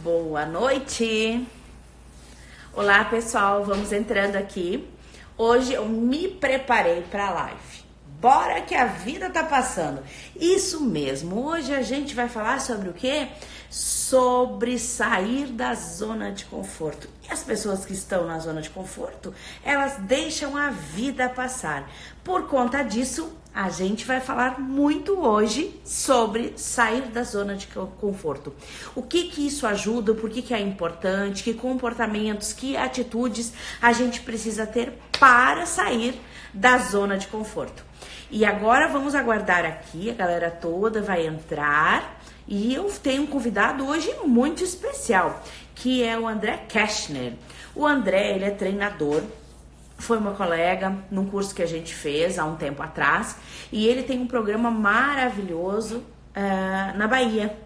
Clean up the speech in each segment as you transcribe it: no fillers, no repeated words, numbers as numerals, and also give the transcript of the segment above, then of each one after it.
Boa noite! Olá pessoal, vamos entrando aqui. Hoje eu me preparei para a live. Bora que a vida tá passando. Isso mesmo, hoje a gente vai falar sobre o quê? Sobre sair da zona de conforto. E as pessoas que estão na zona de conforto, elas deixam a vida passar. Por conta disso, a gente vai falar muito hoje sobre sair da zona de conforto. O que isso ajuda, por que é importante, que comportamentos, que atitudes a gente precisa ter para sair da zona de conforto. E agora vamos aguardar aqui, a galera toda vai entrar e eu tenho um convidado hoje muito especial, que é o André Kestner. O André, ele é treinador, foi meu colega num curso que a gente fez há um tempo atrás e ele tem um programa maravilhoso na Bahia.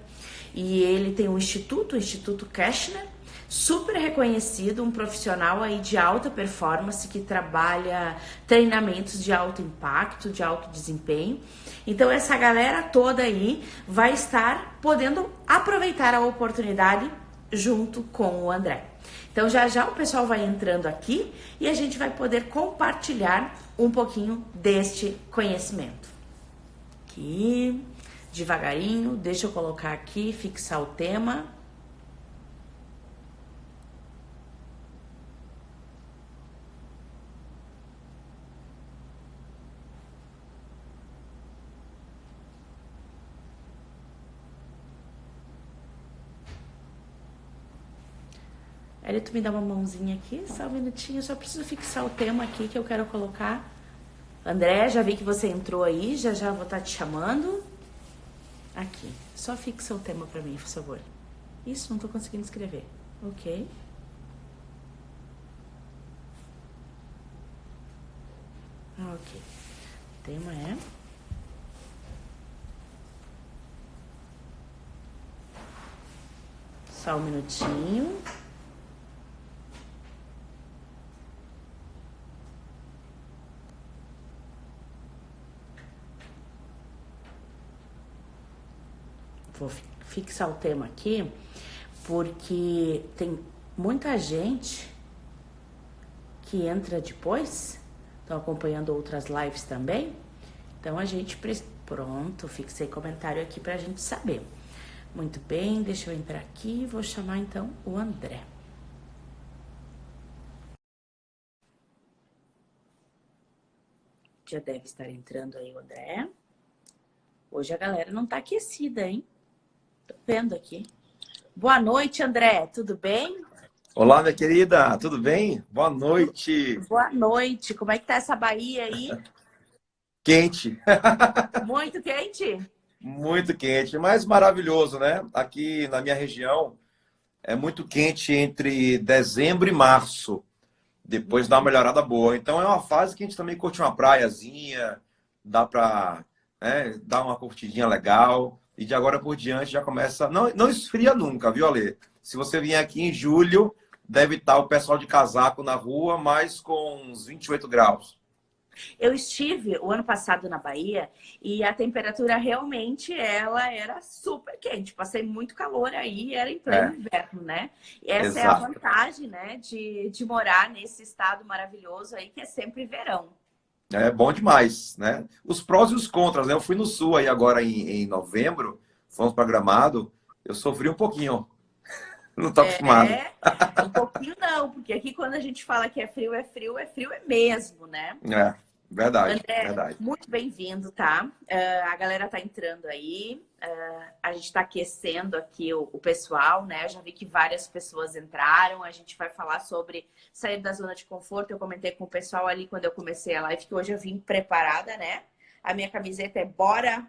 E ele tem um instituto, o Instituto Kestner, super reconhecido, um profissional aí de alta performance que trabalha treinamentos de alto impacto, de alto desempenho. Então essa galera toda aí vai estar podendo aproveitar a oportunidade junto com o André. Então já já o pessoal vai entrando aqui e a gente vai poder compartilhar um pouquinho deste conhecimento. Aqui, devagarinho, deixa eu colocar aqui, fixar o tema. Ele, tu me dá uma mãozinha aqui, só um minutinho, eu só preciso fixar o tema aqui que eu quero colocar. André, já vi que você entrou aí, já já vou estar te chamando. Aqui, só fixa o tema pra mim, por favor. Isso, não tô conseguindo escrever. Ok. Ok. O tema é... Só um minutinho. Vou fixar o tema aqui, porque tem muita gente que entra depois, estão acompanhando outras lives também, então a gente... Pronto, fixei comentário aqui pra gente saber. Muito bem, deixa eu entrar aqui, vou chamar então o André. Já deve estar entrando aí o André. Hoje a galera não tá aquecida, hein? Tô vendo aqui. Boa noite, André, tudo bem? Olá, minha querida, tudo bem? Boa noite. Boa noite, como é que tá essa Bahia aí? Quente, Muito quente? muito quente, mas maravilhoso, né? Aqui na minha região é muito quente entre dezembro e março, depois dá uma melhorada boa. Então é uma fase que a gente também curte uma praiazinha, dá para, né, dar uma curtidinha legal. E de agora por diante já começa. Não, não esfria nunca, viu, Ale? Se você vier aqui em julho, deve estar o pessoal de casaco na rua, mas com uns 28 graus. Eu estive o ano passado na Bahia e a temperatura realmente ela era super quente. Passei muito calor aí, era em pleno É, inverno, né? E essa é a exato. vantagem, né, de morar nesse estado maravilhoso aí que é sempre verão. É bom demais, né? Os prós e os contras, né? Eu fui no sul aí agora em novembro, fomos para Gramado, eu sofri um pouquinho, não tô acostumado. É, um pouquinho não, porque aqui quando a gente fala que é frio, é frio, é frio é mesmo, né? É, verdade, André, verdade. muito bem-vindo, tá? A galera tá entrando aí, a gente tá aquecendo aqui o pessoal, né? Eu já vi que várias pessoas entraram, a gente vai falar sobre sair da zona de conforto. Eu comentei com o pessoal ali quando eu comecei a live que hoje eu vim preparada, né? A minha camiseta é Bora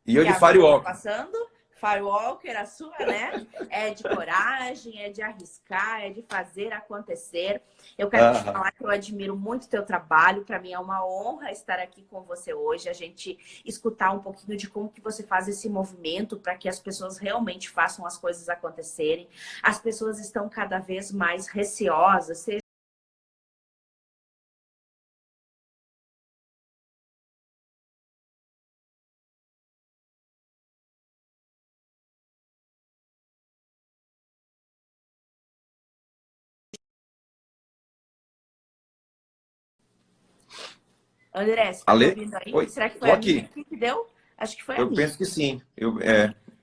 E eu que de a vida tá Firewalk. passando. Firewalker, a sua, né? É de coragem, é de arriscar, é de fazer acontecer. Eu quero te Aham. falar que eu admiro muito o teu trabalho. Para mim é uma honra estar aqui com você hoje, a gente escutar um pouquinho de como que você faz esse movimento para que as pessoas realmente façam as coisas acontecerem. As pessoas estão cada vez mais receosas, André, você tá me Ale? ouvindo aí? Oi, Será que tô foi a minha aqui. que deu? Acho que foi a Eu minha. penso que sim.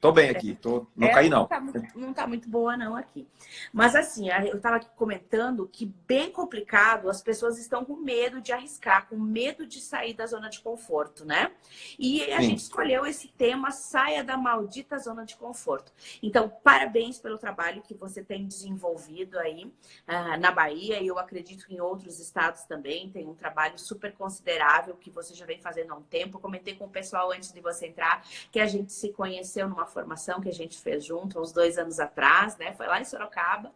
Tô bem aqui. Não caí, não. Não tá muito boa, não, aqui. Mas assim, eu estava aqui comentando que bem complicado, as pessoas estão com medo de arriscar, com medo de sair da zona de conforto, né? E a gente Sim, escolheu esse tema, saia da maldita zona de conforto. Então, parabéns pelo trabalho que você tem desenvolvido aí na Bahia, e eu acredito que em outros estados também tem um trabalho super considerável que você já vem fazendo há um tempo. Eu comentei com o pessoal antes de você entrar que a gente se conheceu numa formação que a gente fez junto, uns 2 anos atrás, né? Foi lá em Sorocaba.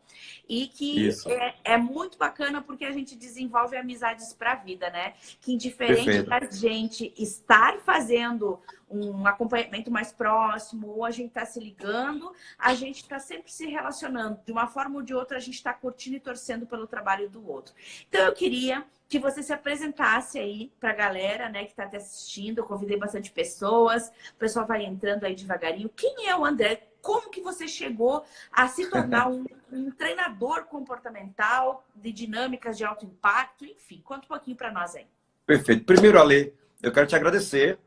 E que isso. é muito bacana porque a gente desenvolve amizades para a vida, né? Que indiferente Perfeito. da gente estar fazendo um acompanhamento mais próximo, ou a gente está se ligando, a gente está sempre se relacionando. De uma forma ou de outra, a gente está curtindo e torcendo pelo trabalho do outro. Então, eu queria que você se apresentasse aí para a galera, né, que está te assistindo. Eu convidei bastante pessoas, o pessoal vai entrando aí devagarinho. Quem é o André? Como que você chegou a se tornar um treinador comportamental de dinâmicas de alto impacto? Enfim, conta um pouquinho para nós aí. Perfeito. Primeiro, Ale, eu quero te agradecer,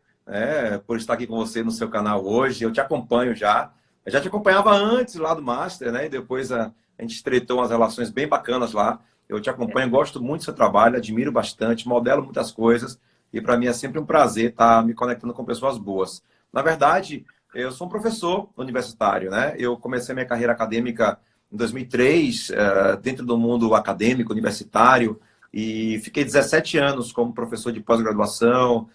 por estar aqui com você no seu canal hoje. Eu te acompanho já. Eu já te acompanhava antes lá do Master, né? E depois a gente estreitou umas relações bem bacanas lá. Eu te acompanho, gosto muito do seu trabalho, admiro bastante, modelo muitas coisas. E para mim é sempre um prazer estar me conectando com pessoas boas. Na verdade, eu sou um professor universitário, né? Eu comecei minha carreira acadêmica em 2003, dentro do mundo acadêmico, universitário, e fiquei 17 anos como professor de pós-graduação,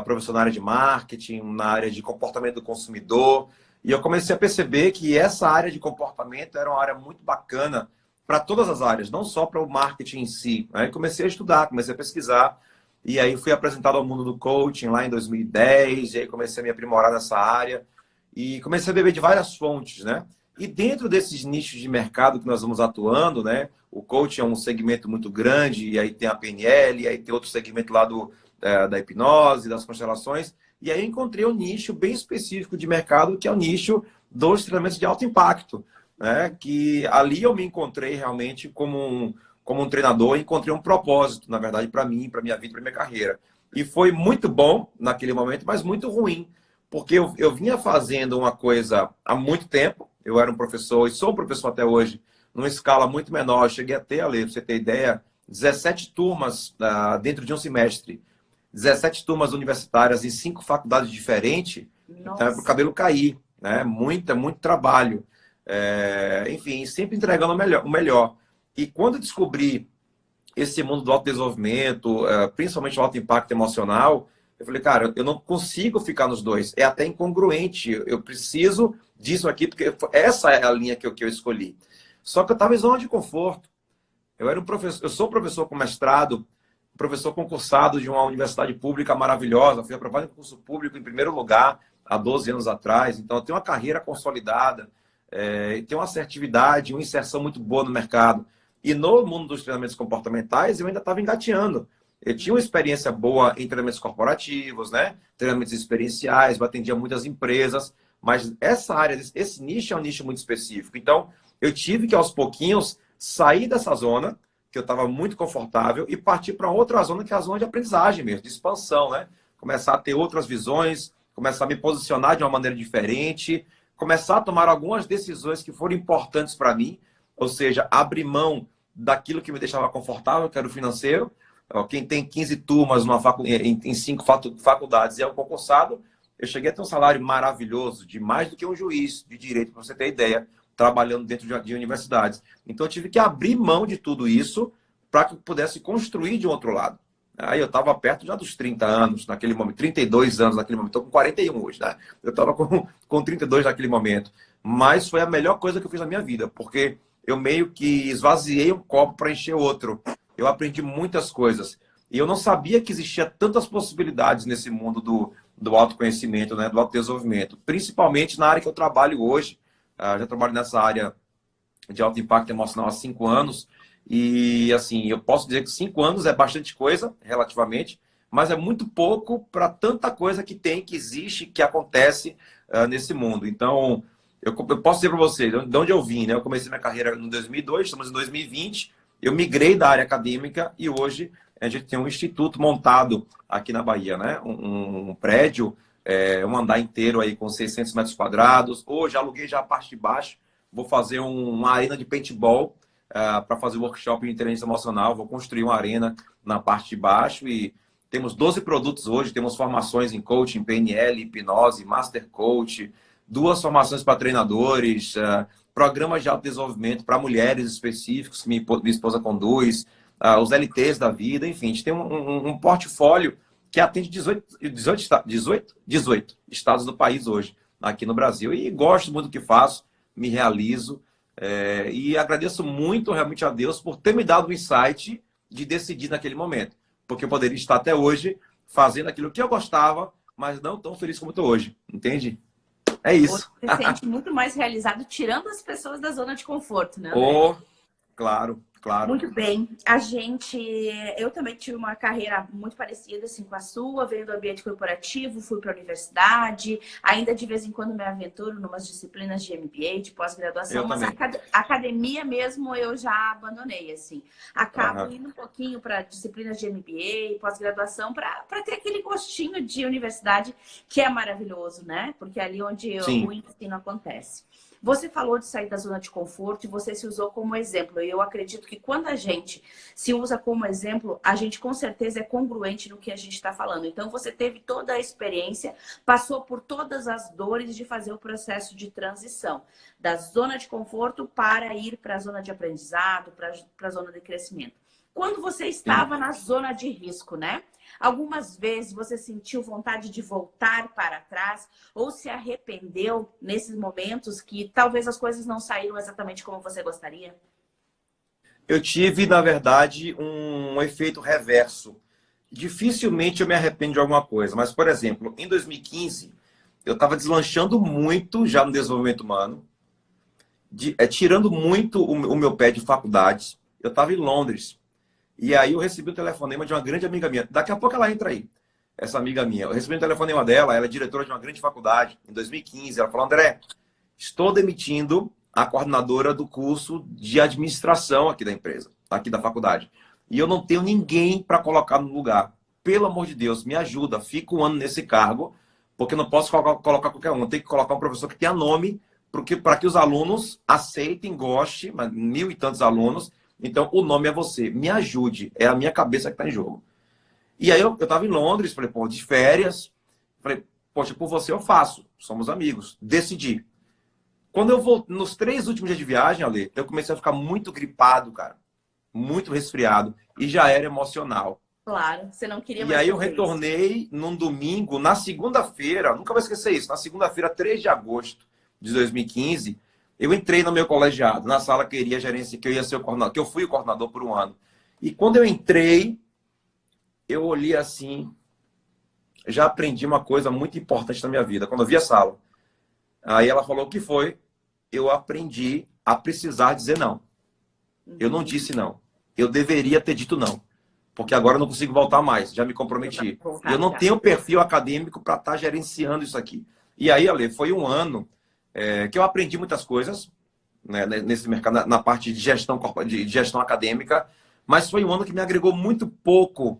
professor na área de marketing, na área de comportamento do consumidor. E eu comecei a perceber que essa área de comportamento era uma área muito bacana para todas as áreas, não só para o marketing em si. Aí comecei a estudar, comecei a pesquisar, e aí fui apresentado ao mundo do coaching lá em 2010, e aí comecei a me aprimorar nessa área, e comecei a beber de várias fontes, né? E dentro desses nichos de mercado que nós vamos atuando, né? O coaching é um segmento muito grande, e aí tem a PNL, e aí tem outro segmento lá da hipnose, das constelações, e aí eu encontrei um nicho bem específico de mercado, que é o nicho dos treinamentos de alto impacto, né? Que ali eu me encontrei realmente como um treinador, encontrei um propósito, na verdade, para mim, para minha vida, para minha carreira. E foi muito bom naquele momento, mas muito ruim, porque eu vinha fazendo uma coisa há muito tempo. Eu era um professor, e sou um professor até hoje, numa escala muito menor. Eu cheguei a ter, Ale, para você ter ideia, 17 turmas dentro de um semestre. 17 turmas universitárias em 5 faculdades diferentes. Então é para o Nossa. cabelo cair, né? Muito trabalho. Enfim, sempre entregando o melhor. E quando eu descobri esse mundo do autodesenvolvimento, principalmente o alto impacto emocional, eu falei, cara, eu não consigo ficar nos dois. É até incongruente. Eu preciso disso aqui, porque essa é a linha que eu escolhi. Só que eu estava em zona de conforto. Eu era um professor, eu sou professor com mestrado, professor concursado de uma universidade pública maravilhosa. Fui aprovado em concurso público em primeiro lugar há 12 anos atrás. Então, eu tenho uma carreira consolidada, tenho uma assertividade, uma inserção muito boa no mercado. E no mundo dos treinamentos comportamentais, eu ainda estava engateando. Eu tinha uma experiência boa em treinamentos corporativos, né? Treinamentos experienciais, eu atendia muitas empresas, mas essa área, esse nicho é um nicho muito específico. Então, eu tive que, aos pouquinhos, sair dessa zona, que eu estava muito confortável, e partir para outra zona, que é a zona de aprendizagem mesmo, de expansão, né? Começar a ter outras visões, começar a me posicionar de uma maneira diferente, começar a tomar algumas decisões que foram importantes para mim, ou seja, abrir mão daquilo que me deixava confortável, que era o financeiro. Quem tem 15 turmas em 5 faculdades e é um concursado, eu cheguei a ter um salário maravilhoso, de mais do que um juiz de direito, para você ter ideia, trabalhando dentro de universidades. Então, eu tive que abrir mão de tudo isso para que eu pudesse construir de um outro lado. Aí eu estava perto já dos 30 anos naquele momento, 32 anos naquele momento. Estou com 41 hoje, né? Eu estava com 32 naquele momento. Mas foi a melhor coisa que eu fiz na minha vida, porque eu meio que esvaziei um copo para encher outro. Eu aprendi muitas coisas. E eu não sabia que existia tantas possibilidades nesse mundo do autoconhecimento, né? Do autodesenvolvimento. Principalmente na área que eu trabalho hoje. Já trabalho nessa área de alto impacto emocional há 5 anos. E, assim, eu posso dizer que 5 anos é bastante coisa, relativamente, mas é muito pouco para tanta coisa que tem, que existe, que acontece nesse mundo. Então, eu posso dizer para vocês, de onde eu vim, né? Eu comecei minha carreira em 2002, estamos em 2020, eu migrei da área acadêmica e hoje a gente tem um instituto montado aqui na Bahia, né? Um prédio, um andar inteiro aí com 600 metros quadrados. Hoje aluguei já a parte de baixo, vou fazer uma arena de paintball para fazer workshop de inteligência emocional, vou construir uma arena na parte de baixo e temos 12 produtos hoje, temos formações em coaching, PNL, hipnose, Master Coach, 2 formações para treinadores, programas de autodesenvolvimento para mulheres específicos, que minha esposa conduz, os LTs da vida, enfim, a gente tem um portfólio que atende 18 estados do país hoje, aqui no Brasil. E gosto muito do que faço, me realizo, e agradeço muito realmente a Deus por ter me dado o insight de decidir naquele momento. Porque eu poderia estar até hoje fazendo aquilo que eu gostava, mas não tão feliz como estou hoje, entende? É isso. Você se sente muito mais realizado tirando as pessoas da zona de conforto, né, André? Oh, claro, claro. Muito bem. Eu também tive uma carreira muito parecida assim com a sua, venho do ambiente corporativo, fui para a universidade, ainda de vez em quando me aventuro em umas disciplinas de MBA, de pós-graduação, mas a academia mesmo eu já abandonei, assim. Acabo indo um pouquinho para disciplinas de MBA, pós-graduação, para ter aquele gostinho de universidade que é maravilhoso, né? Porque é ali onde o ensino acontece. Você falou de sair da zona de conforto e você se usou como exemplo. E eu acredito que quando a gente se usa como exemplo, a gente com certeza é congruente no que a gente está falando. Então, você teve toda a experiência, passou por todas as dores de fazer o processo de transição da zona de conforto para ir para a zona de aprendizado, para a zona de crescimento. Quando você estava na zona de risco, né? Algumas vezes você sentiu vontade de voltar para trás ou se arrependeu nesses momentos que talvez as coisas não saíram exatamente como você gostaria? Eu tive, na verdade, um efeito reverso. Dificilmente eu me arrependo de alguma coisa, mas, por exemplo, em 2015, eu estava deslanchando muito já no desenvolvimento humano, tirando muito o meu pé de faculdades. Eu estava em Londres. E aí eu recebi o telefonema de uma grande amiga minha. Daqui a pouco ela entra aí, essa amiga minha. Eu recebi o telefonema dela, ela é diretora de uma grande faculdade, em 2015. Ela falou, André, estou demitindo a coordenadora do curso de administração aqui da empresa, aqui da faculdade. E eu não tenho ninguém para colocar no lugar. Pelo amor de Deus, me ajuda. Fica um ano nesse cargo, porque eu não posso colocar qualquer um. Tem que colocar um professor que tenha nome, para que os alunos aceitem, gostem, 1000 e tantos alunos. Então, o nome é você. Me ajude. É a minha cabeça que está em jogo. E aí, eu estava em Londres, falei, pô, de férias. Falei, poxa, por você eu faço. Somos amigos. Decidi. Quando eu vou, nos 3 últimos dias de viagem, Ale, eu comecei a ficar muito gripado, cara. Muito resfriado. E já era emocional. Claro, você não queria mais. E aí, eu retornei num domingo, na segunda-feira, nunca vou esquecer isso, na segunda-feira, 3 de agosto de 2015, eu entrei no meu colegiado, na sala que eu iria gerência, que eu ia ser o coordenador, que eu fui o coordenador por um ano. E quando eu entrei, eu olhei assim, já aprendi uma coisa muito importante na minha vida. Quando eu vi a sala, aí ela falou o que foi, eu aprendi a precisar dizer não. Eu não disse não. Eu deveria ter dito não. Porque agora eu não consigo voltar mais, já me comprometi. Eu não tenho perfil acadêmico para estar gerenciando isso aqui. E aí, Ale, foi um ano que eu aprendi muitas coisas, né, nesse mercado, na parte de gestão acadêmica, mas foi um ano que me agregou muito pouco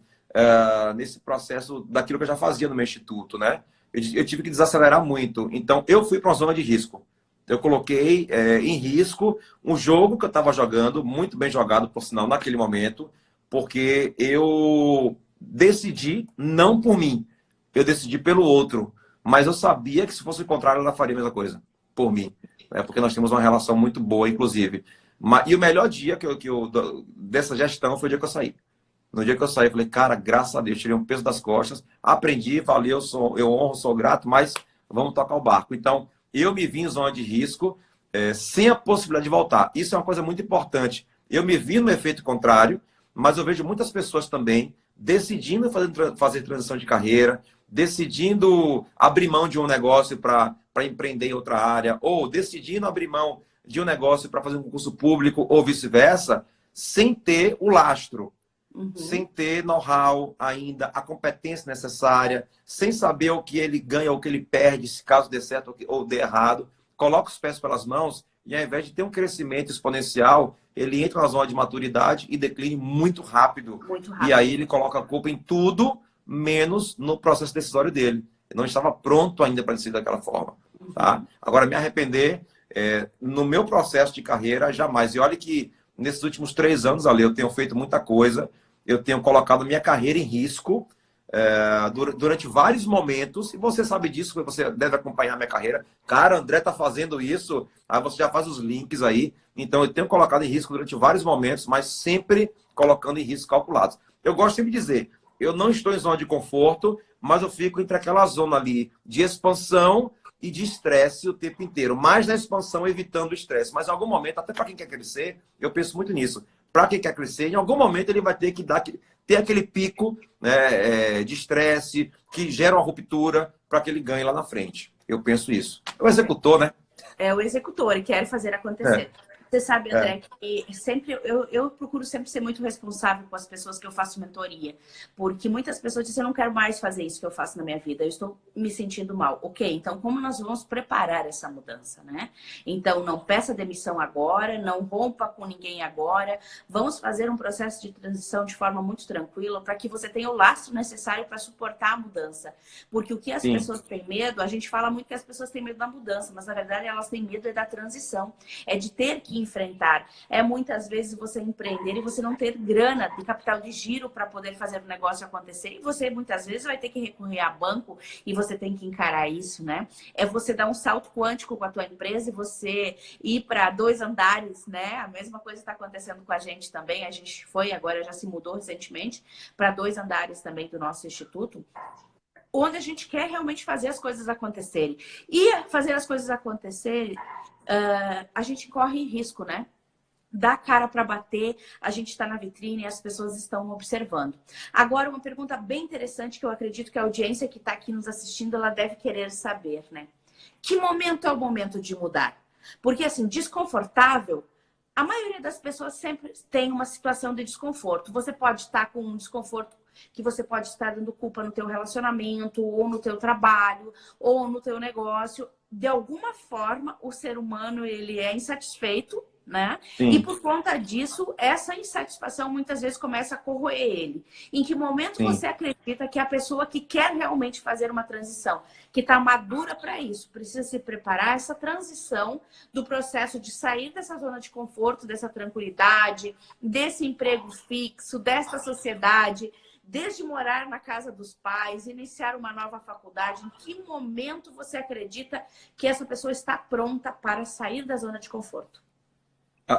nesse processo daquilo que eu já fazia no meu instituto, né? Eu tive que desacelerar muito. Então, eu fui para uma zona de risco. Eu coloquei em risco um jogo que eu estava jogando, muito bem jogado, por sinal, naquele momento, porque eu decidi não por mim, eu decidi pelo outro. Mas eu sabia que se fosse o contrário, ela faria a mesma coisa por mim. Porque nós temos uma relação muito boa, inclusive. E o melhor dia dessa gestão foi o dia que eu saí. No dia que eu saí, eu falei, cara, graças a Deus, tirei um peso das costas, aprendi, valeu, eu honro, sou grato, mas vamos tocar o barco. Então, eu me vi em zona de risco, sem a possibilidade de voltar. Isso é uma coisa muito importante. Eu me vi no efeito contrário, mas eu vejo muitas pessoas também decidindo fazer transição de carreira, decidindo abrir mão de um negócio para empreender em outra área, ou decidindo abrir mão de um negócio para fazer um concurso público, ou vice-versa, sem ter o lastro, sem ter know-how ainda, a competência necessária, sem saber o que ele ganha ou o que ele perde, se caso dê certo ou dê errado. Coloca os pés pelas mãos e ao invés de ter um crescimento exponencial, ele entra na zona de maturidade e declina muito rápido. Muito rápido. E aí ele coloca a culpa em tudo, menos no processo decisório dele. Eu não estava pronto ainda para decidir daquela forma. Tá? Agora, me arrepender, no meu processo de carreira, jamais. E olha que nesses últimos 3 anos, Ale, eu tenho feito muita coisa, eu tenho colocado minha carreira em risco, durante vários momentos, e você sabe disso, você deve acompanhar minha carreira. Cara, André tá fazendo isso, aí você já faz os links aí. Então, eu tenho colocado em risco durante vários momentos, mas sempre colocando em risco calculados. Eu gosto sempre de dizer, eu não estou em zona de conforto, mas eu fico entre aquela zona ali de expansão e de estresse o tempo inteiro. Mais na expansão, evitando o estresse. Mas em algum momento, até para quem quer crescer, eu penso muito nisso. Para quem quer crescer, em algum momento ele vai ter que ter aquele pico, né, de estresse que gera uma ruptura para que ele ganhe lá na frente. Eu penso isso. É o executor, né? É o executor e quer fazer acontecer. Você sabe, André, que sempre eu procuro sempre ser muito responsável com as pessoas que eu faço mentoria. Porque muitas pessoas dizem, eu não quero mais fazer isso que eu faço na minha vida, eu estou me sentindo mal. Ok, então como nós vamos preparar essa mudança, né? Então não peça demissão agora, não rompa com ninguém agora. Vamos fazer um processo de transição de forma muito tranquila para que você tenha o lastro necessário para suportar a mudança. Porque o que as pessoas têm medo, a gente fala muito que as pessoas têm medo da mudança, mas na verdade elas têm medo da transição. É de ter que enfrentar. É muitas vezes você empreender e você não ter grana de capital de giro para poder fazer o negócio acontecer. E você muitas vezes vai ter que recorrer a banco e você tem que encarar isso, né? É você dar um salto quântico com a tua empresa e você ir para 2 andares, né? A mesma coisa está acontecendo com a gente também. A gente foi, agora já se mudou recentemente, para 2 andares também do nosso instituto, onde a gente quer realmente fazer as coisas acontecerem. E fazer as coisas acontecerem, a gente corre risco, né? Dá cara para bater, a gente está na vitrine e as pessoas estão observando. Agora, uma pergunta bem interessante que eu acredito que a audiência que está aqui nos assistindo, ela deve querer saber, né? Que momento é o momento de mudar? Porque, assim, desconfortável, a maioria das pessoas sempre tem uma situação de desconforto. Você pode estar com um desconforto que você pode estar dando culpa no teu relacionamento, ou no teu trabalho, ou no teu negócio. De alguma forma, o ser humano ele é insatisfeito, né? Sim. E por conta disso, essa insatisfação muitas vezes começa a corroer ele. Em que momento você acredita que a pessoa que quer realmente fazer uma transição, que está madura para isso, precisa se preparar essa transição do processo de sair dessa zona de conforto, dessa tranquilidade, desse emprego fixo, dessa sociedade, desde morar na casa dos pais, iniciar uma nova faculdade? Em que momento você acredita que essa pessoa está pronta para sair da zona de conforto?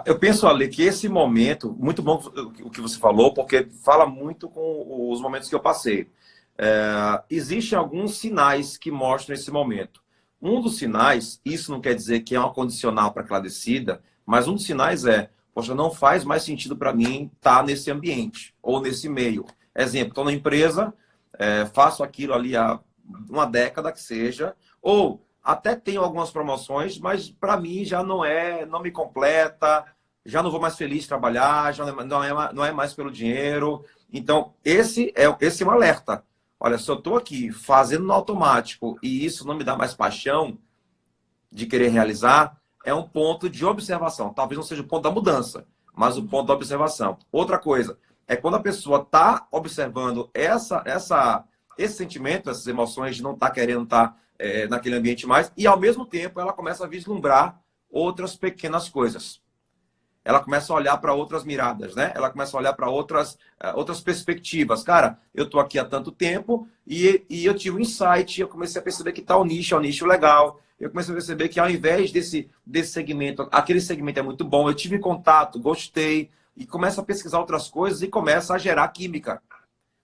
Eu penso, Ale, que esse momento, muito bom o que você falou, porque fala muito com os momentos que eu passei. Existem alguns sinais que mostram esse momento. Um dos sinais, isso não quer dizer que é uma condicional para aquela descida, mas um dos sinais poxa, não faz mais sentido para mim estar nesse ambiente ou nesse meio. Exemplo, estou na empresa, faço aquilo ali há uma década que seja, ou até tenho algumas promoções, mas para mim já não me completa, já não vou mais feliz trabalhar, já não é mais pelo dinheiro. Então, esse é um alerta. Olha, se eu estou aqui fazendo no automático e isso não me dá mais paixão de querer realizar, é um ponto de observação. Talvez não seja o ponto da mudança, mas o ponto da observação. Outra coisa é quando a pessoa está observando esse sentimento, essas emoções de não estar querendo estar naquele ambiente mais, e ao mesmo tempo ela começa a vislumbrar outras pequenas coisas. Ela começa a olhar para outras miradas, né? Ela começa a olhar para outras perspectivas. Cara, eu estou aqui há tanto tempo e eu tive um insight, eu comecei a perceber que tal nicho é um nicho legal. Eu comecei a perceber que ao invés desse segmento, aquele segmento é muito bom, eu tive contato, gostei, e começa a pesquisar outras coisas e começa a gerar química.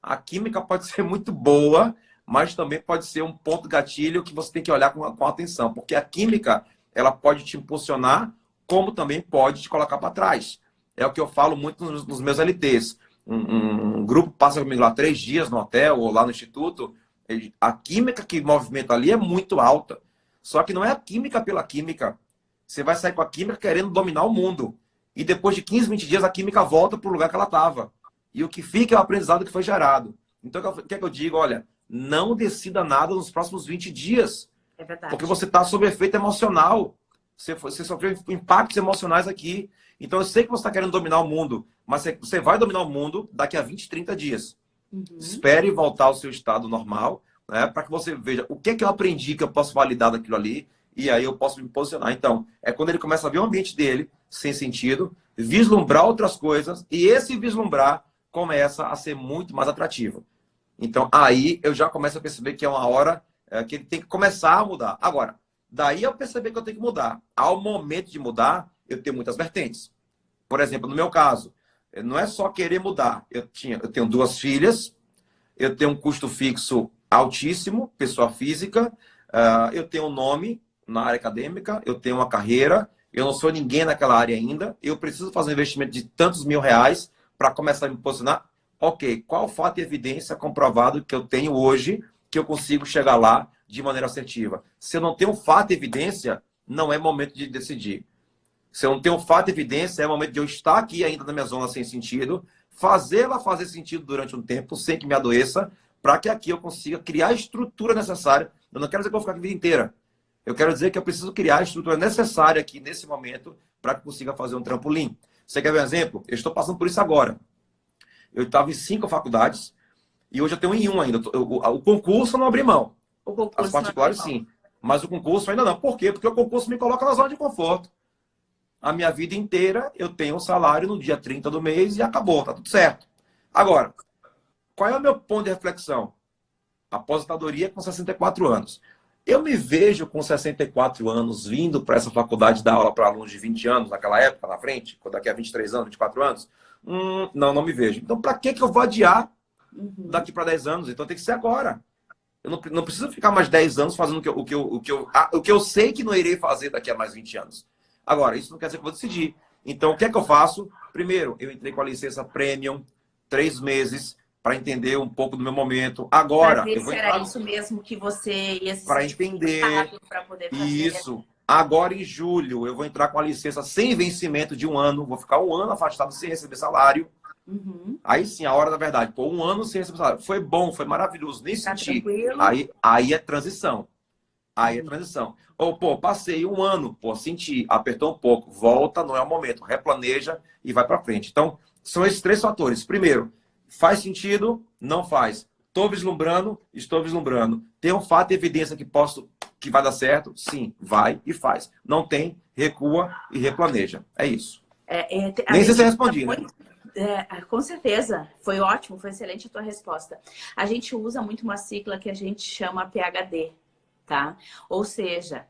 A química pode ser muito boa, mas também pode ser um ponto gatilho que você tem que olhar com atenção, porque a química ela pode te impulsionar, como também pode te colocar para trás. É o que eu falo muito nos meus LTs. Um grupo passa comigo lá 3 dias no hotel ou lá no instituto, a química que movimenta ali é muito alta. Só que não é a química pela química. Você vai sair com a química querendo dominar o mundo. E depois de 15, 20 dias, a química volta para o lugar que ela estava. E o que fica é o aprendizado que foi gerado. Então, o que é que eu digo? Olha, não decida nada nos próximos 20 dias. É verdade. Porque você está sob efeito emocional. Você sofreu impactos emocionais aqui. Então, eu sei que você está querendo dominar o mundo, mas você vai dominar o mundo daqui a 20, 30 dias. Espere voltar ao seu estado normal, né, para que você veja o que é que eu aprendi que eu posso validar daquilo ali, e aí eu posso me posicionar. Então, é quando ele começa a ver o ambiente dele sem sentido, vislumbrar outras coisas, e esse vislumbrar começa a ser muito mais atrativo. Então, aí eu já começo a perceber que é uma hora que ele tem que começar a mudar. Agora, daí eu perceber que eu tenho que mudar. Ao momento de mudar, eu tenho muitas vertentes. Por exemplo, no meu caso, não é só querer mudar. Eu tenho 2 filhas, eu tenho um custo fixo altíssimo, pessoa física, eu tenho um nome na área acadêmica, eu tenho uma carreira, eu não sou ninguém naquela área ainda, eu preciso fazer um investimento de tantos mil reais para começar a me posicionar. Ok, qual fato e evidência comprovado que eu tenho hoje que eu consigo chegar lá de maneira assertiva? Se eu não tenho fato e evidência, não é momento de decidir. Se eu não tenho fato e evidência, é momento de eu estar aqui ainda na minha zona sem sentido, fazê-la fazer sentido durante um tempo, sem que me adoeça, para que aqui eu consiga criar a estrutura necessária. Eu não quero dizer que eu vou ficar aqui a vida inteira. Eu quero dizer que eu preciso criar a estrutura necessária aqui nesse momento para que eu consiga fazer um trampolim. Você quer ver um exemplo? Eu estou passando por isso agora. Eu estava em 5 faculdades e hoje eu tenho em 1 ainda. O concurso eu não abri mão. As particulares sim. Mas o concurso ainda não. Por quê? Porque o concurso me coloca na zona de conforto. A minha vida inteira eu tenho um salário no dia 30 do mês e acabou, tá tudo certo. Agora, qual é o meu ponto de reflexão? Aposentadoria com 64 anos. Eu me vejo com 64 anos vindo para essa faculdade dar aula para alunos de 20 anos, naquela época, na frente, daqui a 23 anos, 24 anos? Não me vejo. Então, para que eu vou adiar daqui para 10 anos? Então, tem que ser agora. Eu não preciso ficar mais 10 anos fazendo o que eu sei que não irei fazer daqui a mais 20 anos. Agora, isso não quer dizer que eu vou decidir. Então, o que é que eu faço? Primeiro, eu entrei com a licença Premium, 3 meses, para entender um pouco do meu momento. Agora, eu vou entrar... Era isso mesmo que você ia se para entender para poder fazer. Isso. Agora, em julho, eu vou entrar com a licença sem vencimento de 1 ano. Vou ficar 1 ano afastado sem receber salário. Aí sim, a hora da verdade. Pô, 1 ano sem receber salário. Foi bom, foi maravilhoso. Nem senti. Aí é transição. Aí é transição. Ou, pô, passei 1 ano, pô, senti, apertou um pouco, volta, não é o momento, replaneja e vai para frente. Então, são esses 3 fatores. Primeiro, faz sentido? Não faz. Estou vislumbrando. Tem um fato e evidência que vai dar certo? Sim, vai e faz. Não tem, recua e replaneja. É isso. Nem sei se eu respondi, né? Com certeza. Foi ótimo, foi excelente a tua resposta. A gente usa muito uma sigla que a gente chama PhD. Tá? Ou seja,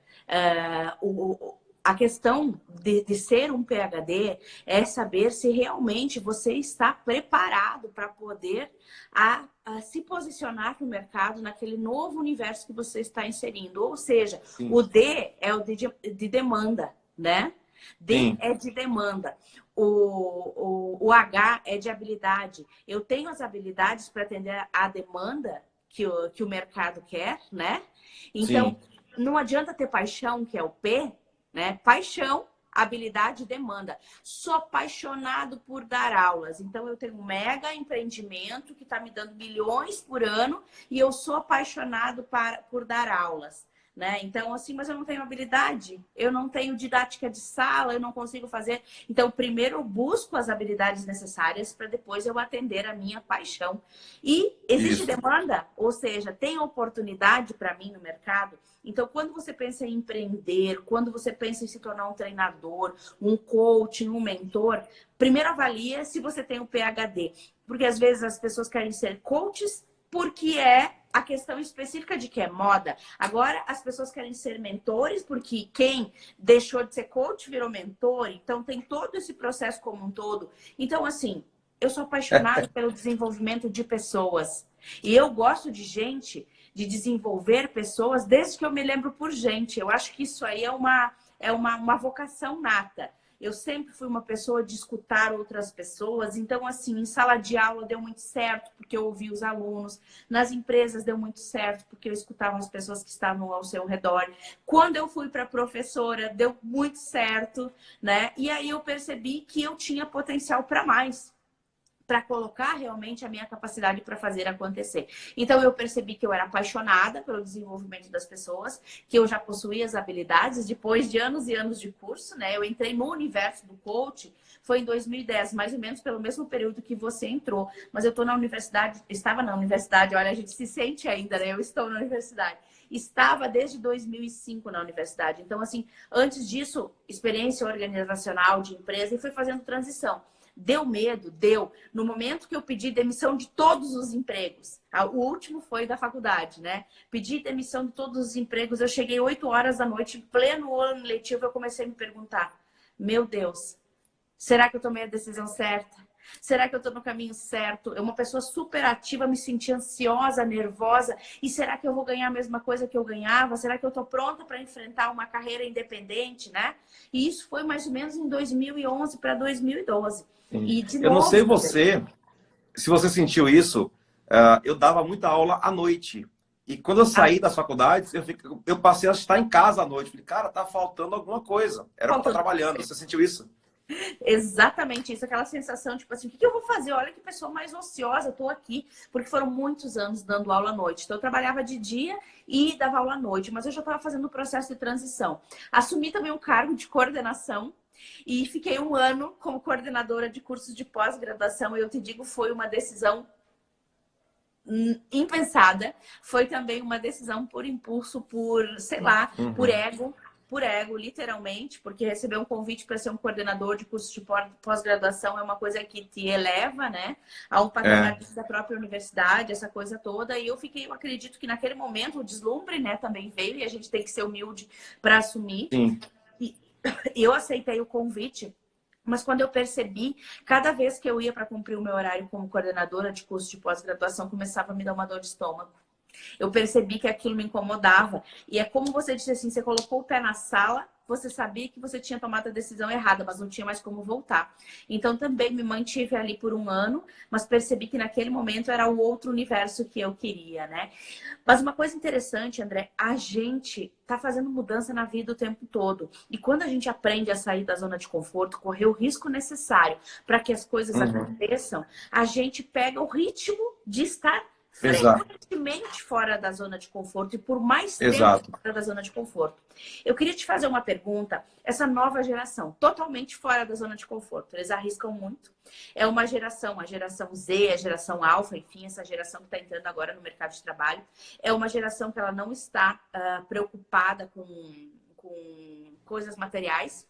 a questão de ser um PhD é saber se realmente você está preparado para poder se posicionar no mercado naquele novo universo que você está inserindo. Ou seja, sim, o D é o de demanda, né? D sim, é de demanda. O H é de habilidade. Eu tenho as habilidades para atender a demanda que o mercado quer, né? Então, sim, não adianta ter paixão, que é o P, né? Paixão, habilidade e demanda. Sou apaixonado por dar aulas. Então, eu tenho um mega empreendimento que está me dando milhões por ano e eu sou apaixonado por dar aulas. Né? Então, assim, mas eu não tenho habilidade, eu não tenho didática de sala, eu não consigo fazer. Então, primeiro eu busco as habilidades necessárias para depois eu atender a minha paixão. E existe demanda, ou seja, tem oportunidade para mim no mercado. Então, quando você pensa em empreender, quando você pensa em se tornar um treinador, um coach, um mentor, primeiro avalia se você tem o PhD. Porque às vezes as pessoas querem ser coaches porque é a questão específica de que é moda. Agora, as pessoas querem ser mentores, porque quem deixou de ser coach virou mentor. Então, tem todo esse processo como um todo. Então, assim, eu sou apaixonada pelo desenvolvimento de pessoas. E eu gosto de gente, de desenvolver pessoas, desde que eu me lembro por gente. Eu acho que isso aí é uma vocação nata. Eu sempre fui uma pessoa de escutar outras pessoas. Então, assim, em sala de aula deu muito certo, porque eu ouvi os alunos. Nas empresas deu muito certo, porque eu escutava as pessoas que estavam ao seu redor. Quando eu fui para professora, deu muito certo, né? E aí eu percebi que eu tinha potencial para mais. para colocar realmente a minha capacidade para fazer acontecer. Então eu percebi que eu era apaixonada pelo desenvolvimento das pessoas, que eu já possuía as habilidades depois de anos e anos de curso, né? Eu entrei no universo do coach, foi em 2010, mais ou menos pelo mesmo período que você entrou. Mas eu estou na universidade, estava na universidade, olha, a gente se sente ainda, né? Eu estou na universidade. Estava desde 2005 na universidade. Então, assim, antes disso, experiência organizacional de empresa e fui fazendo transição. Deu medo? Deu. No momento que eu pedi demissão de todos os empregos, o último foi da faculdade, né? Pedi demissão de todos os empregos, eu cheguei 8 horas da noite, em pleno ano letivo, eu comecei a me perguntar, meu Deus, será que eu tomei a decisão certa? Será que eu estou no caminho certo? Eu, uma pessoa super ativa, me senti ansiosa, nervosa. E será que eu vou ganhar a mesma coisa que eu ganhava? Será que eu estou pronta para enfrentar uma carreira independente, né? E isso foi mais ou menos em 2011 para 2012. E de eu novo, não sei você, se você sentiu isso, eu dava muita aula à noite. E quando eu saí das faculdades, eu passei a estar em casa à noite. Falei, cara, tá faltando alguma coisa. Era para estar trabalhando. Você sentiu isso? Exatamente isso, aquela sensação, tipo assim, o que eu vou fazer? Olha que pessoa mais ociosa, eu tô aqui, porque foram muitos anos dando aula à noite. Então eu trabalhava de dia e dava aula à noite, mas eu já estava fazendo o processo de transição. Assumi também um cargo de coordenação e fiquei 1 ano como coordenadora de cursos de pós-graduação e eu te digo, foi uma decisão impensada, foi também uma decisão por impulso, por, sei lá, por ego, literalmente, porque receber um convite para ser um coordenador de cursos de pós-graduação é uma coisa que te eleva, né, a um patamar da própria universidade, essa coisa toda. E eu acredito que naquele momento o deslumbre, né, também veio e a gente tem que ser humilde para assumir. Sim. E eu aceitei o convite. Mas quando eu percebi, cada vez que eu ia para cumprir o meu horário como coordenadora de curso de pós-graduação, começava a me dar uma dor de estômago. Eu percebi que aquilo me incomodava. E é como você disse assim, você colocou o pé na sala, você sabia que você tinha tomado a decisão errada, mas não tinha mais como voltar. Então também me mantive ali por 1 ano, mas percebi que naquele momento era o outro universo que eu queria, né? Mas uma coisa interessante, André, a gente tá fazendo mudança na vida o tempo todo. E quando a gente aprende a sair da zona de conforto, correr o risco necessário para que as coisas aconteçam, a gente pega o ritmo de estar frequentemente fora da zona de conforto e por mais tempo fora da zona de conforto. Eu queria te fazer uma pergunta. Essa nova geração, totalmente fora da zona de conforto, eles arriscam muito. É uma geração, a geração Z, a geração Alpha, enfim, essa geração que está entrando agora no mercado de trabalho. É uma geração que ela não está preocupada com coisas materiais.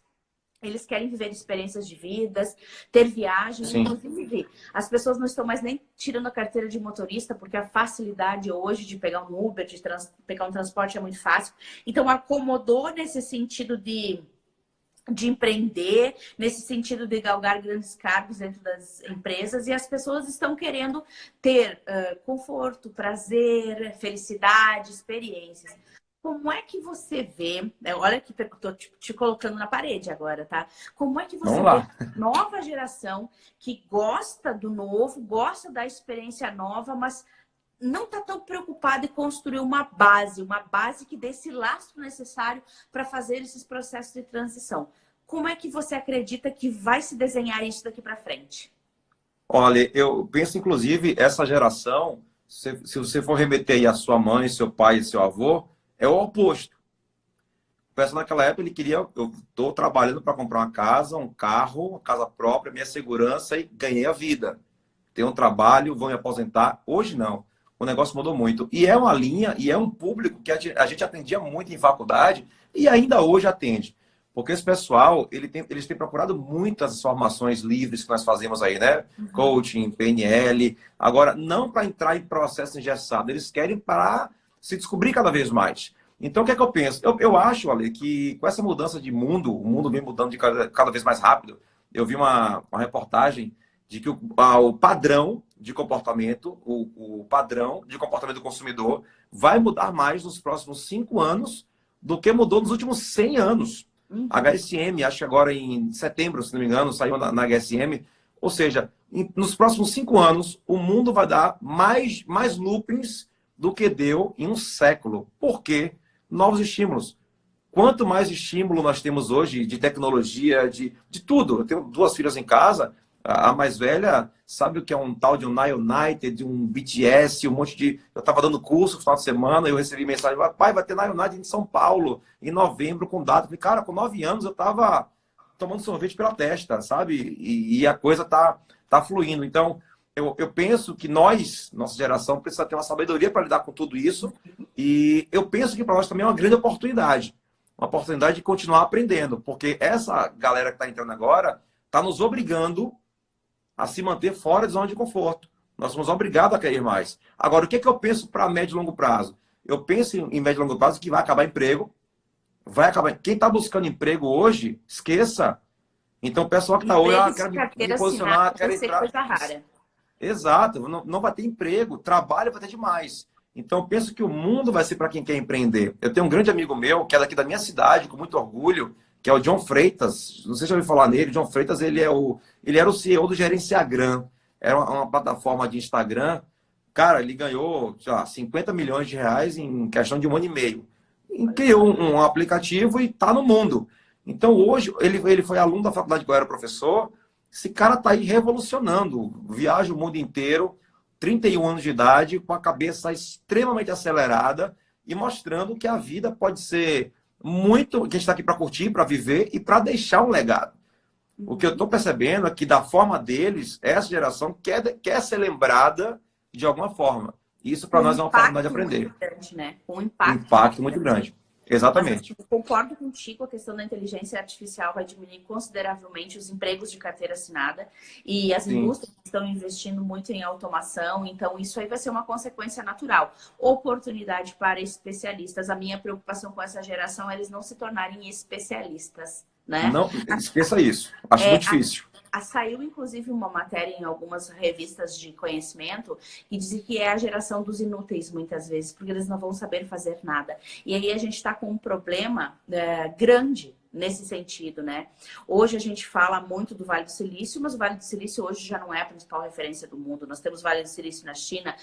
Eles querem viver experiências de vidas, ter viagens. Sim. Inclusive, as pessoas não estão mais nem tirando a carteira de motorista, porque a facilidade hoje de pegar um Uber, de pegar um transporte é muito fácil. Então, acomodou nesse sentido de empreender, nesse sentido de galgar grandes cargos dentro das empresas, e as pessoas estão querendo ter conforto, prazer, felicidade, experiências. Como é que você vê, olha que estou te colocando na parede agora, tá? Como é que você vê a nova geração que gosta do novo, gosta da experiência nova, mas não está tão preocupada em construir uma base que dê esse lastro necessário para fazer esses processos de transição. Como é que você acredita que vai se desenhar isso daqui para frente? Olha, eu penso, inclusive, essa geração, se você for remeter aí a sua mãe, seu pai e seu avô, é o oposto. O pessoal naquela época, ele queria, eu estou trabalhando para comprar uma casa, um carro, uma casa própria, minha segurança e ganhei a vida. Tenho um trabalho, vou me aposentar. Hoje não. O negócio mudou muito. E é uma linha, e é um público que a gente atendia muito em faculdade e ainda hoje atende. Porque esse pessoal, eles têm procurado muitas formações livres que nós fazemos aí, né? Coaching, PNL. Agora, não para entrar em processo engessado, eles querem para se descobrir cada vez mais. Então, o que é que eu penso? Eu acho, Ale, que com essa mudança de mundo, o mundo vem mudando de cada vez mais rápido. Eu vi uma reportagem de que o padrão de comportamento, o padrão de comportamento do consumidor vai mudar mais nos próximos 5 anos do que mudou nos últimos 100 anos. HSM, acho que agora em setembro, se não me engano, saiu na HSM. Ou seja, nos próximos 5 anos, o mundo vai dar mais loopings do que deu em um século. Por quê? Novos estímulos. Quanto mais estímulo nós temos hoje de tecnologia, de tudo. Eu tenho 2 filhas em casa, A mais velha sabe o que é um tal de um Nile United, de um BTS, um monte de... Eu estava dando curso no final de semana, eu recebi mensagem, pai, vai ter Nile United em São Paulo, em novembro, com data. Eu falei, cara, com 9 anos eu estava tomando sorvete pela testa, sabe? E a coisa tá fluindo. Então, eu penso que nossa geração, precisa ter uma sabedoria para lidar com tudo isso. E eu penso que para nós também é uma grande oportunidade. Uma oportunidade de continuar aprendendo. Porque essa galera que está entrando agora está nos obrigando a se manter fora de zona de conforto. Nós somos obrigados a querer mais. Agora, o que é que eu penso para médio e longo prazo? Eu penso em médio e longo prazo que vai acabar emprego. Vai acabar. Quem está buscando emprego hoje, esqueça. Então, o pessoal que está hoje, quero me posicionar, quero entrar. Coisa rara. Exato, não vai ter emprego, trabalho vai ter demais. Então, eu penso que o mundo vai ser para quem quer empreender. Eu tenho um grande amigo meu, que é daqui da minha cidade, com muito orgulho, que é o John Freitas. Não sei se já ouviu falar nele. John Freitas, ele era o CEO do Gerenciagram. Era uma plataforma de Instagram. Cara, ele ganhou, sei lá, 50 milhões de reais em questão de 1 ano e meio. E criou um aplicativo e está no mundo. Então, hoje, ele foi aluno da faculdade que eu era professor. Esse cara está aí revolucionando. Viaja o mundo inteiro, 31 anos de idade, com a cabeça extremamente acelerada e mostrando que a vida pode ser muito... que a gente está aqui para curtir, para viver e para deixar um legado. O que eu estou percebendo é que, da forma deles, essa geração quer ser lembrada de alguma forma. Isso, para nós, é uma forma de aprender. Muito grande, né? Um impacto muito grande. Exatamente. Mas, concordo contigo, a questão da inteligência artificial vai diminuir consideravelmente os empregos de carteira assinada e as indústrias estão investindo muito em automação, então isso aí vai ser uma consequência natural. Oportunidade para especialistas. A minha preocupação com essa geração é eles não se tornarem especialistas, né? Não, esqueça isso. Acho muito difícil. Saiu, inclusive, uma matéria em algumas revistas de conhecimento que dizia que é a geração dos inúteis, muitas vezes, porque eles não vão saber fazer nada. E aí a gente está com um problema grande nesse sentido, né? Hoje a gente fala muito do Vale do Silício, mas o Vale do Silício hoje já não é a principal referência do mundo. Nós temos Vale do Silício na China,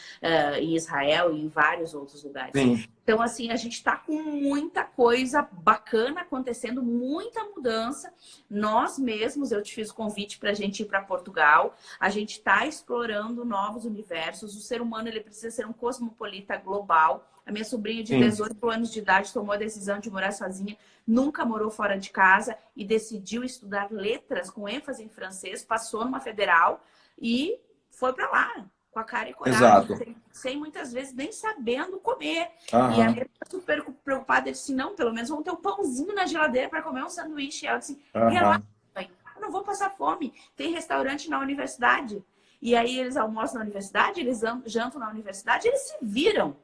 em Israel e em vários outros lugares. Sim. Então, assim, a gente está com muita coisa bacana acontecendo, muita mudança. Nós mesmos, eu te fiz convite para a gente ir para Portugal. A gente está explorando novos universos. O ser humano, ele precisa ser um cosmopolita global. A minha sobrinha de 18 anos de idade tomou a decisão de morar sozinha, nunca morou fora de casa e decidiu estudar letras com ênfase em francês, passou numa federal e foi para lá, com a cara e coragem, sem muitas vezes nem sabendo comer. E a minha super preocupada, eu disse, não, pelo menos vamos ter um pãozinho na geladeira para comer um sanduíche. E ela disse, relaxa, mãe, eu não vou passar fome, tem restaurante na universidade. E aí eles almoçam na universidade, eles jantam na universidade, eles se viram.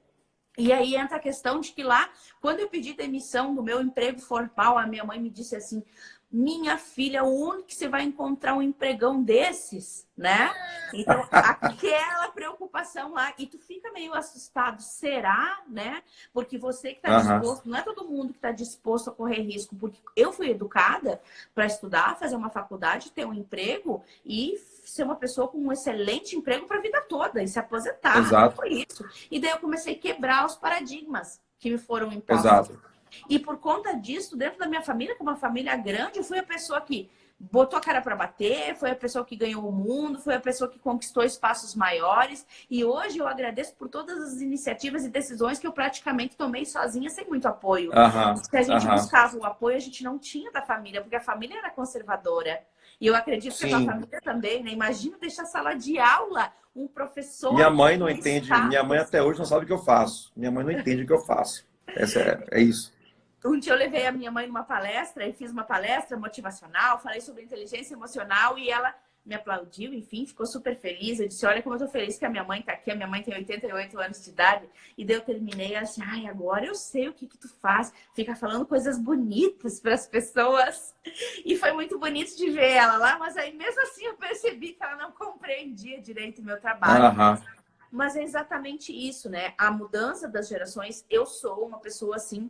E aí entra a questão de que lá, quando eu pedi demissão do meu emprego formal, a minha mãe me disse assim, minha filha, onde que você vai encontrar um empregão desses, né? Então, aquela preocupação lá, e tu fica meio assustado, será, né? Porque você que está disposto, não é todo mundo que está disposto a correr risco, porque eu fui educada para estudar, fazer uma faculdade, ter um emprego e ser uma pessoa com um excelente emprego para a vida toda e se aposentar. Exato. Foi isso. E daí eu comecei a quebrar os paradigmas que me foram impostos. Exato. E por conta disso, dentro da minha família, que é uma família grande, eu fui a pessoa que botou a cara para bater, foi a pessoa que ganhou o mundo, foi a pessoa que conquistou espaços maiores. E hoje eu agradeço por todas as iniciativas e decisões que eu praticamente tomei sozinha, sem muito apoio. Se a gente buscava o apoio, a gente não tinha da família, porque a família era conservadora. E eu acredito que a tua família também, né? Imagina deixar a sala de aula, um professor... Minha mãe não entende, minha mãe até hoje não sabe o que eu faço. Minha mãe não entende o que eu faço. É isso. Um dia eu levei a minha mãe numa palestra e fiz uma palestra motivacional, falei sobre inteligência emocional e ela me aplaudiu, enfim, ficou super feliz. Eu disse, olha como eu tô feliz que a minha mãe tá aqui. A minha mãe tem 88 anos de idade. E daí eu terminei, ela assim, ai, agora eu sei o que tu faz. Fica falando coisas bonitas para as pessoas. E foi muito bonito de ver ela lá, mas aí mesmo assim eu percebi que ela não compreendia direito o meu trabalho. Mas é exatamente isso, né? A mudança das gerações, eu sou uma pessoa assim,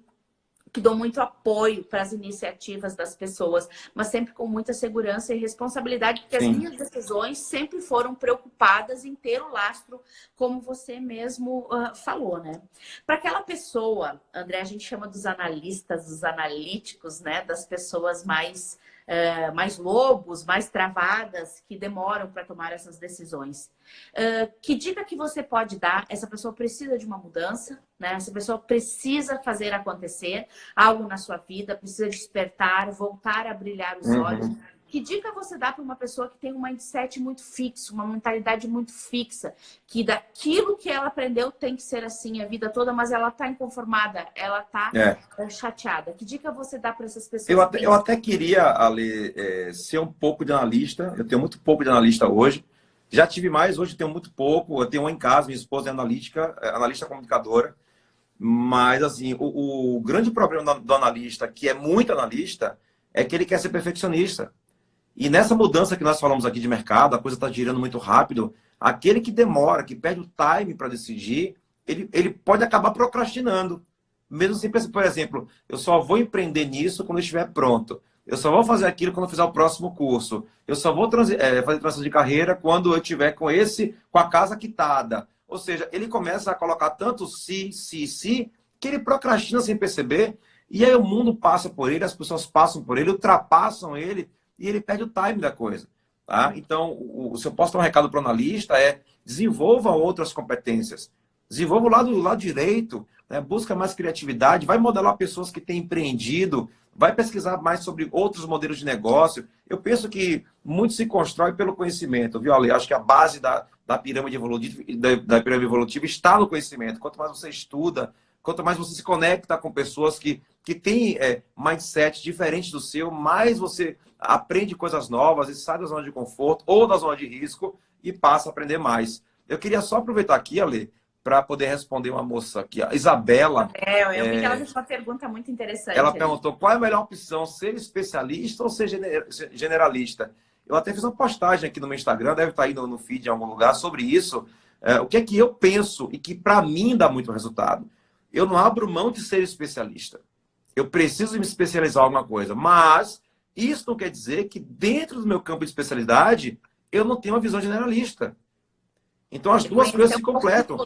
que dou muito apoio para as iniciativas das pessoas, mas sempre com muita segurança e responsabilidade, porque as minhas decisões sempre foram preocupadas em ter o lastro, como você mesmo falou, né? Para aquela pessoa, André, a gente chama dos analistas, dos analíticos, né? Das pessoas mais mais lobos, mais travadas, que demoram para tomar essas decisões. Que dica que você pode dar? Essa pessoa precisa de uma mudança, né? Essa pessoa precisa fazer acontecer algo na sua vida, precisa despertar, voltar a brilhar os olhos. Que dica você dá para uma pessoa que tem um mindset muito fixo, uma mentalidade muito fixa, que daquilo que ela aprendeu tem que ser assim a vida toda, mas ela está inconformada, ela está chateada? Que dica você dá para essas pessoas? Eu até queria, Ale, ser um pouco de analista. Eu tenho muito pouco de analista hoje. Já tive mais, hoje tenho muito pouco. Eu tenho uma em casa, minha esposa é analista comunicadora. Mas, assim, o grande problema do analista, que é muito analista, é que ele quer ser perfeccionista. E nessa mudança que nós falamos aqui de mercado, a coisa está girando muito rápido. Aquele que demora, que perde o time para decidir, ele pode acabar procrastinando. Mesmo assim, por exemplo, eu só vou empreender nisso quando eu estiver pronto. Eu só vou fazer aquilo quando eu fizer o próximo curso. Eu só vou fazer transição de carreira quando eu estiver com a casa quitada. Ou seja, ele começa a colocar tanto se, que ele procrastina sem perceber. E aí o mundo passa por ele, as pessoas passam por ele, ultrapassam ele, e ele perde o time da coisa. Tá? Então, se eu posso dar um recado para o analista, desenvolva outras competências. Desenvolva o lado direito, né? Busca mais criatividade, vai modelar pessoas que têm empreendido, vai pesquisar mais sobre outros modelos de negócio. Eu penso que muito se constrói pelo conhecimento, viu, Ale? Acho que a base da pirâmide evolutiva está no conhecimento. Quanto mais você estuda, quanto mais você se conecta com pessoas que têm mindset diferente do seu, mais você aprende coisas novas e sai da zona de conforto ou da zona de risco e passa a aprender mais. Eu queria só aproveitar aqui, Ale, para poder responder uma moça aqui, a Isabela. Eu vi que ela fez uma pergunta muito interessante. Ela perguntou qual é a melhor opção, ser especialista ou ser generalista. Eu até fiz uma postagem aqui no meu Instagram, deve estar aí no feed em algum lugar, sobre isso. O que é que eu penso e que para mim dá muito resultado. Eu não abro mão de ser especialista. Eu preciso me especializar em alguma coisa, mas isso não quer dizer que dentro do meu campo de especialidade eu não tenho uma visão generalista. Então as duas coisas se completam.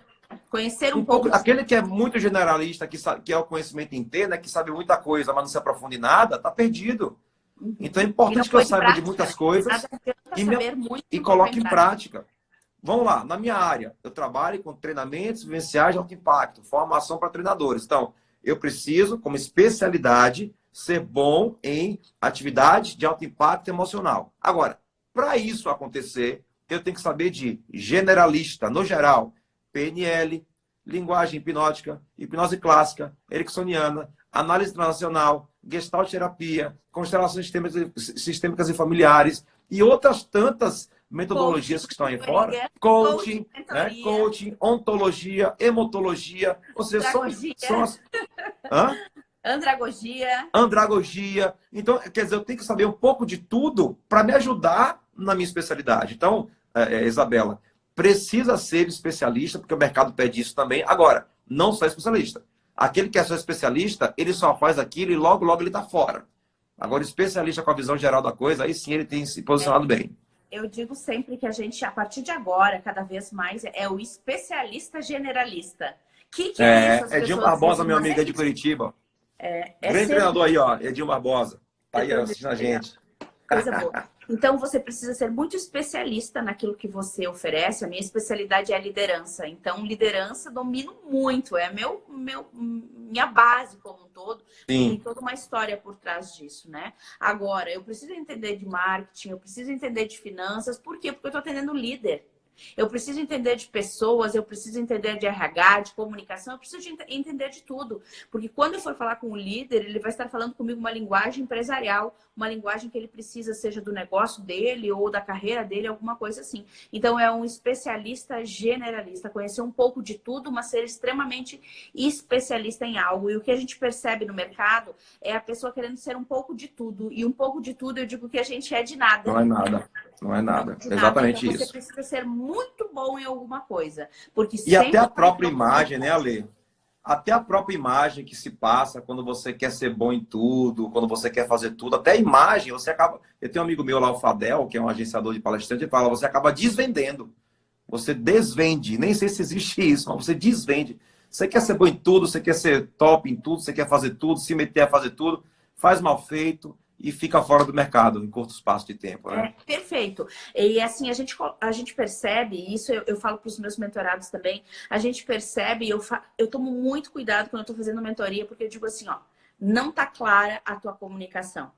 Conhecer um pouco. Aquele que é muito generalista, que é o conhecimento inteiro, né, que sabe muita coisa, mas não se aprofunda em nada, está perdido. Então é importante que eu saiba de muitas coisas e coloque em prática. Vamos lá, na minha área, eu trabalho com treinamentos vivenciais de alto impacto, formação para treinadores. Então, eu preciso, como especialidade, ser bom em atividade de alto impacto emocional. Agora, para isso acontecer, eu tenho que saber de generalista, no geral, PNL, linguagem hipnótica, hipnose clássica, ericksoniana, análise transacional, gestalt terapia, constelações sistêmicas e familiares e outras tantas metodologias que estão aí fora. Coaching, coaching, ontologia, hemotologia, ou seja, são as... Andragogia. Então, quer dizer, eu tenho que saber um pouco de tudo para me ajudar na minha especialidade. Então, Isabela, precisa ser especialista, porque o mercado pede isso também. Agora, não só especialista. Aquele que é só especialista, ele só faz aquilo e logo, logo ele está fora. Agora, especialista com a visão geral da coisa, aí sim ele tem se posicionado bem. Eu digo sempre que a gente, a partir de agora, cada vez mais, é o especialista generalista. Que é isso? Edinho Barbosa, meu amigo de Curitiba. Grande treinador aí, ó. Edinho Barbosa. Tá aí assistindo a gente. Coisa boa. Então, você precisa ser muito especialista naquilo que você oferece. A minha especialidade é a liderança. Então, liderança domino muito. É minha base como um todo. Sim. Tem toda uma história por trás disso, né? Agora, eu preciso entender de marketing, eu preciso entender de finanças. Por quê? Porque eu estou atendendo líder. Eu preciso entender de pessoas, eu preciso entender de RH, de comunicação, eu preciso entender de tudo. Porque quando eu for falar com o líder, ele vai estar falando comigo uma linguagem empresarial, uma linguagem que ele precisa, seja do negócio dele ou da carreira dele, alguma coisa assim. Então, é um especialista generalista, conhecer um pouco de tudo, mas ser extremamente especialista em algo. E o que a gente percebe no mercado é a pessoa querendo ser um pouco de tudo. E um pouco de tudo, eu digo que a gente é de nada. Não é nada. Não é nada. Exatamente então, isso. Você precisa ser muito bom em alguma coisa. Porque e até a própria imagem, né, Ale? Até a própria imagem que se passa quando você quer ser bom em tudo, quando você quer fazer tudo. Até a imagem, você acaba... Eu tenho um amigo meu lá, o Fadel, que é um agenciador de palestrante, ele fala, você acaba desvendendo. Você desvende. Nem sei se existe isso, mas você desvende. Você quer ser bom em tudo, você quer ser top em tudo, você quer fazer tudo, se meter a fazer tudo, faz mal feito. e fica fora do mercado em curto espaço de tempo, né? Perfeito. E assim, a gente percebe, isso eu falo para os meus mentorados também, a gente percebe, eu tomo muito cuidado quando eu estou fazendo mentoria, porque eu digo assim, ó, não tá clara a tua comunicação.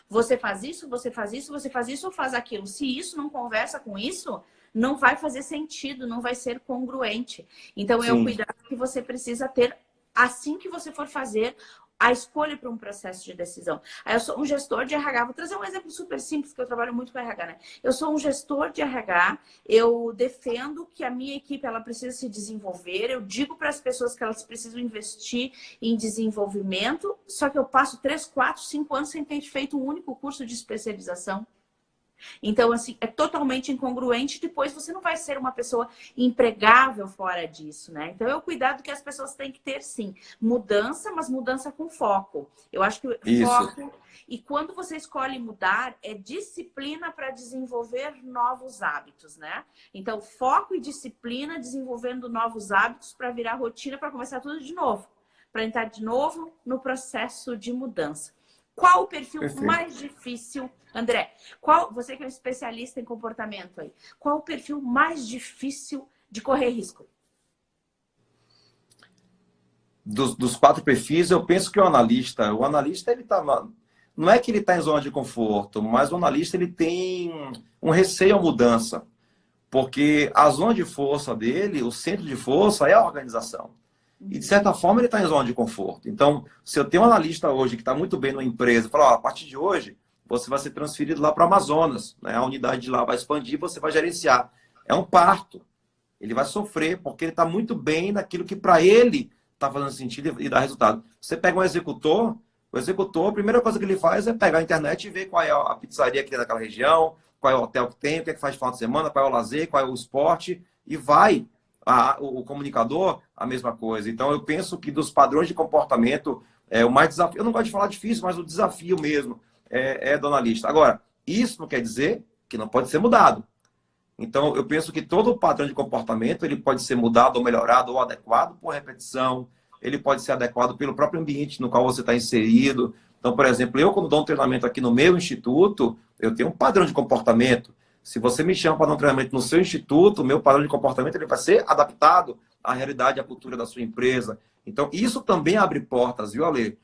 Você faz isso, você faz isso, você faz isso ou faz aquilo. Se isso não conversa com isso, não vai fazer sentido, não vai ser congruente. Então, é o Sim, cuidado que você precisa ter assim que você for fazer a escolha para um processo de decisão. Aí eu sou um gestor de RH, vou trazer um exemplo super simples, que eu trabalho muito com RH, né? Eu sou um gestor de RH, eu defendo que a minha equipe ela precisa se desenvolver, eu digo para as pessoas que elas precisam investir em desenvolvimento, só que eu passo 3, 4, 5 anos sem ter feito um único curso de especialização. Então, assim, é totalmente incongruente. Depois você não vai ser uma pessoa empregável fora disso, né? Então, é o cuidado que as pessoas têm que ter, sim. Mudança, mas mudança com foco. Eu acho que isso. foco... E quando você escolhe mudar, é disciplina para desenvolver novos hábitos, né? Então, foco e disciplina desenvolvendo novos hábitos para virar rotina, para começar tudo de novo. Para entrar de novo no processo de mudança. Qual o perfil Perfeito. mais difícil, André? Você que é um especialista em comportamento aí, qual o perfil mais difícil de correr risco? Dos 4 perfis, eu penso que o analista ele tá não é que ele está em zona de conforto, mas o analista ele tem um receio à mudança, porque a zona de força dele, o centro de força é a organização. E, de certa forma, ele está em zona de conforto. Então, se eu tenho um analista hoje que está muito bem numa empresa, fala, ó, a partir de hoje, você vai ser transferido lá para o Amazonas, né? A unidade de lá vai expandir, você vai gerenciar. É um parto. Ele vai sofrer, porque ele está muito bem naquilo que, para ele, está fazendo sentido e dá resultado. Você pega um executor, o executor, a primeira coisa que ele faz é pegar a internet e ver qual é a pizzaria que tem naquela região, qual é o hotel que tem, o que é que faz de final de semana, qual é o lazer, qual é o esporte, e vai. O comunicador, a mesma coisa. Então, eu penso que dos padrões de comportamento, o mais desafio, eu não gosto de falar difícil, mas o desafio mesmo é do analista. Agora, isso não quer dizer que não pode ser mudado. Então, eu penso que todo o padrão de comportamento, ele pode ser mudado ou melhorado ou adequado por repetição, ele pode ser adequado pelo próprio ambiente no qual você está inserido. Então, por exemplo, eu quando dou um treinamento aqui no meu instituto, eu tenho um padrão de comportamento. Se você me chama para dar um treinamento no seu instituto, o meu padrão de comportamento ele vai ser adaptado à realidade, à cultura da sua empresa. Então, isso também abre portas, viu, Ale?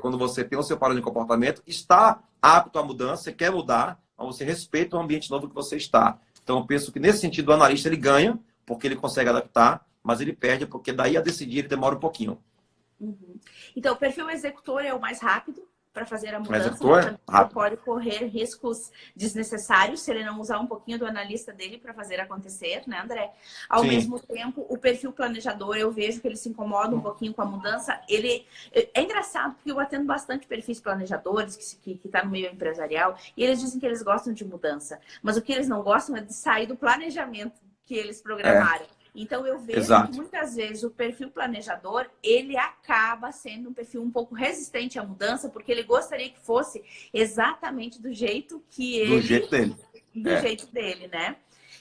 Quando você tem o seu padrão de comportamento, está apto à mudança, você quer mudar, mas você respeita o ambiente novo que você está. Então, eu penso que nesse sentido o analista ele ganha, porque ele consegue adaptar, mas ele perde, porque daí a decidir ele demora um pouquinho. Uhum. Então, o perfil executor é o mais rápido para fazer a mudança, Executor, ele pode correr riscos desnecessários se ele não usar um pouquinho do analista dele para fazer acontecer, né, André? Ao Sim. mesmo tempo, o perfil planejador, eu vejo que ele se incomoda um pouquinho com a mudança. É engraçado, porque eu atendo bastante perfis planejadores que tá no meio empresarial, e eles dizem que eles gostam de mudança, mas o que eles não gostam é de sair do planejamento que eles programaram. Então, eu vejo Exato. que muitas vezes o perfil planejador, ele acaba sendo um perfil um pouco resistente à mudança, porque ele gostaria que fosse exatamente do jeito que ele... Do jeito dele. Do jeito dele, né?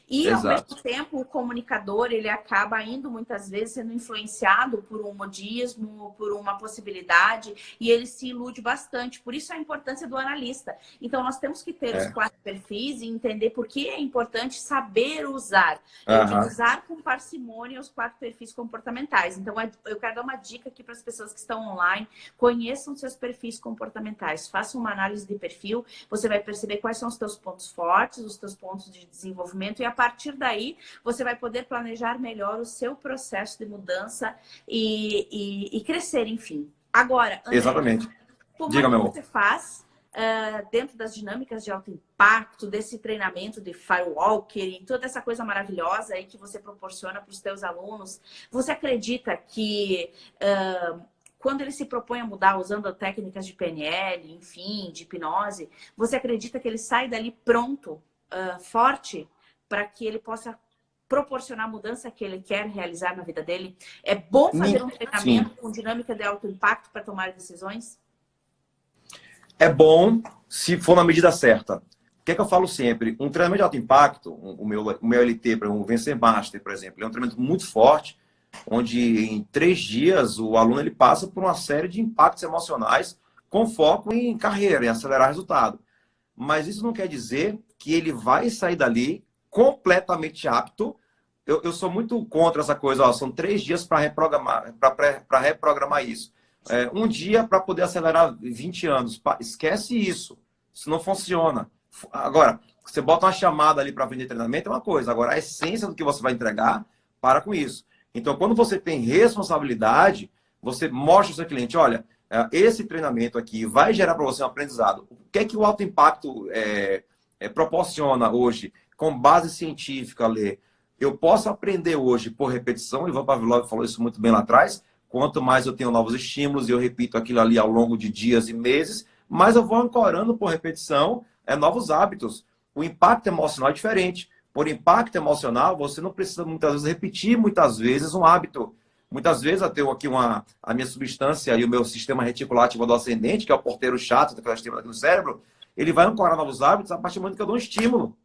E, Exato. ao mesmo tempo, o comunicador, ele acaba indo, muitas vezes, sendo influenciado por um modismo, por uma possibilidade, e ele se ilude bastante. Por isso, a importância do analista. Então, nós temos que ter os 4 perfis e entender por que é importante saber usar. Eu digo usar com parcimônia os 4 perfis comportamentais. Então, eu quero dar uma dica aqui para as pessoas que estão online. Conheçam seus perfis comportamentais. Façam uma análise de perfil. Você vai perceber quais são os teus pontos fortes, os teus pontos de desenvolvimento, e a partir daí você vai poder planejar melhor o seu processo de mudança e crescer, enfim. Agora, André, exatamente. como Diga, é que meu amor. você faz dentro das dinâmicas de alto impacto, desse treinamento de firewalker e toda essa coisa maravilhosa aí que você proporciona para os teus alunos? Você acredita que quando ele se propõe a mudar usando técnicas de PNL, enfim, de hipnose, você acredita que ele sai dali pronto, forte, para que ele possa proporcionar a mudança que ele quer realizar na vida dele? É bom fazer um treinamento com dinâmica de alto impacto para tomar decisões? É bom se for na medida certa. O que é que eu falo sempre? Um treinamento de alto impacto, o meu LT, para um Vencer Master, por exemplo, é um treinamento muito forte, onde em 3 dias o aluno ele passa por uma série de impactos emocionais com foco em carreira, em acelerar resultado. Mas isso não quer dizer que ele vai sair dali completamente apto. Eu sou muito contra essa coisa, ó, são 3 dias para reprogramar isso. Um dia para poder acelerar 20 anos. Esquece isso. Isso não funciona. Agora, você bota uma chamada ali para vender treinamento é uma coisa. Agora, a essência do que você vai entregar, para com isso. Então, quando você tem responsabilidade, você mostra ao seu cliente, olha, esse treinamento aqui vai gerar para você um aprendizado. O que é que o alto impacto proporciona hoje? Com base científica, Lê. Eu posso aprender hoje por repetição, Ivan Pavlov falou isso muito bem lá atrás, quanto mais eu tenho novos estímulos e eu repito aquilo ali ao longo de dias e meses, mais eu vou ancorando por repetição novos hábitos. O impacto emocional é diferente. Por impacto emocional, você não precisa muitas vezes repetir muitas vezes um hábito. Muitas vezes eu tenho aqui a minha substância e o meu sistema reticular ativador ascendente, que é o porteiro chato daquela estímula aqui no cérebro, ele vai ancorar novos hábitos a partir do momento que eu dou um estímulo.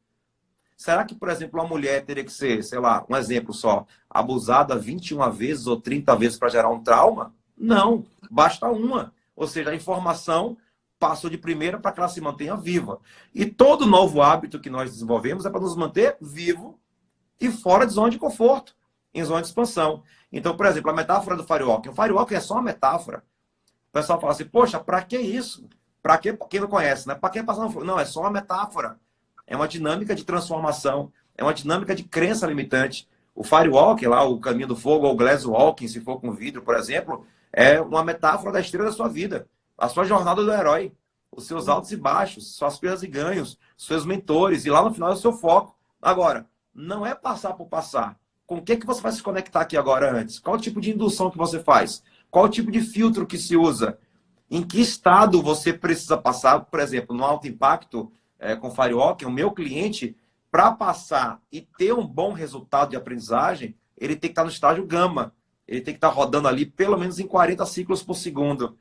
Será que, por exemplo, uma mulher teria que ser, sei lá, um exemplo só, abusada 21 vezes ou 30 vezes para gerar um trauma? Não, basta uma. Ou seja, a informação passou de primeira para que ela se mantenha viva. E todo novo hábito que nós desenvolvemos é para nos manter vivo e fora de zona de conforto, em zona de expansão. Então, por exemplo, a metáfora do firewalking. O firewalking é só uma metáfora. O pessoal fala assim, poxa, para que isso? Para que, quem não conhece, né? Para que passar no... Não, é só uma metáfora. É uma dinâmica de transformação, é uma dinâmica de crença limitante. O firewalking, lá, o caminho do fogo, ou o glass walking, se for com vidro, por exemplo, é uma metáfora da estrela da sua vida. A sua jornada do herói, os seus altos e baixos, suas perdas e ganhos, seus mentores, e lá no final é o seu foco. Agora, não é passar por passar. Com o que você vai se conectar aqui agora antes? Qual o tipo de indução que você faz? Qual o tipo de filtro que se usa? Em que estado você precisa passar? Por exemplo, no alto impacto, com Firewalking, o meu cliente, para passar e ter um bom resultado de aprendizagem, ele tem que estar no estágio gama. Ele tem que estar rodando ali pelo menos em 40 ciclos por segundo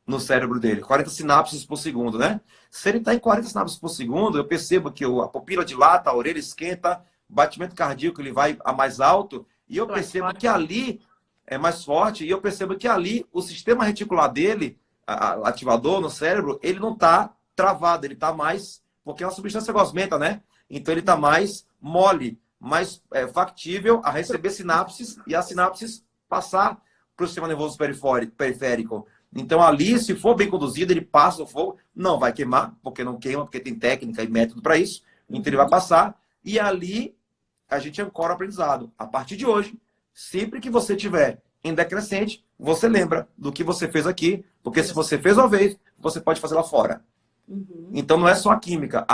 no cérebro dele. 40 sinapses por segundo, né? Se ele está em 40 sinapses por segundo, eu percebo que a pupila dilata, a orelha esquenta, o batimento cardíaco ele vai a mais alto, e eu percebo que ali é mais forte, e eu percebo que ali o sistema reticular dele, ativador no cérebro, ele não está travado, ele está mais... Porque é uma substância gosmenta, né? Então ele está mais mole, mais factível a receber sinapses e as sinapses passar para o sistema nervoso periférico. Então ali, se for bem conduzido, ele passa o fogo, não vai queimar, porque não queima, porque tem técnica e método para isso. Então ele vai passar e ali a gente ancora o aprendizado. A partir de hoje, sempre que você tiver em decrescente, você lembra do que você fez aqui, porque se você fez uma vez, você pode fazer lá fora. Então não é só a química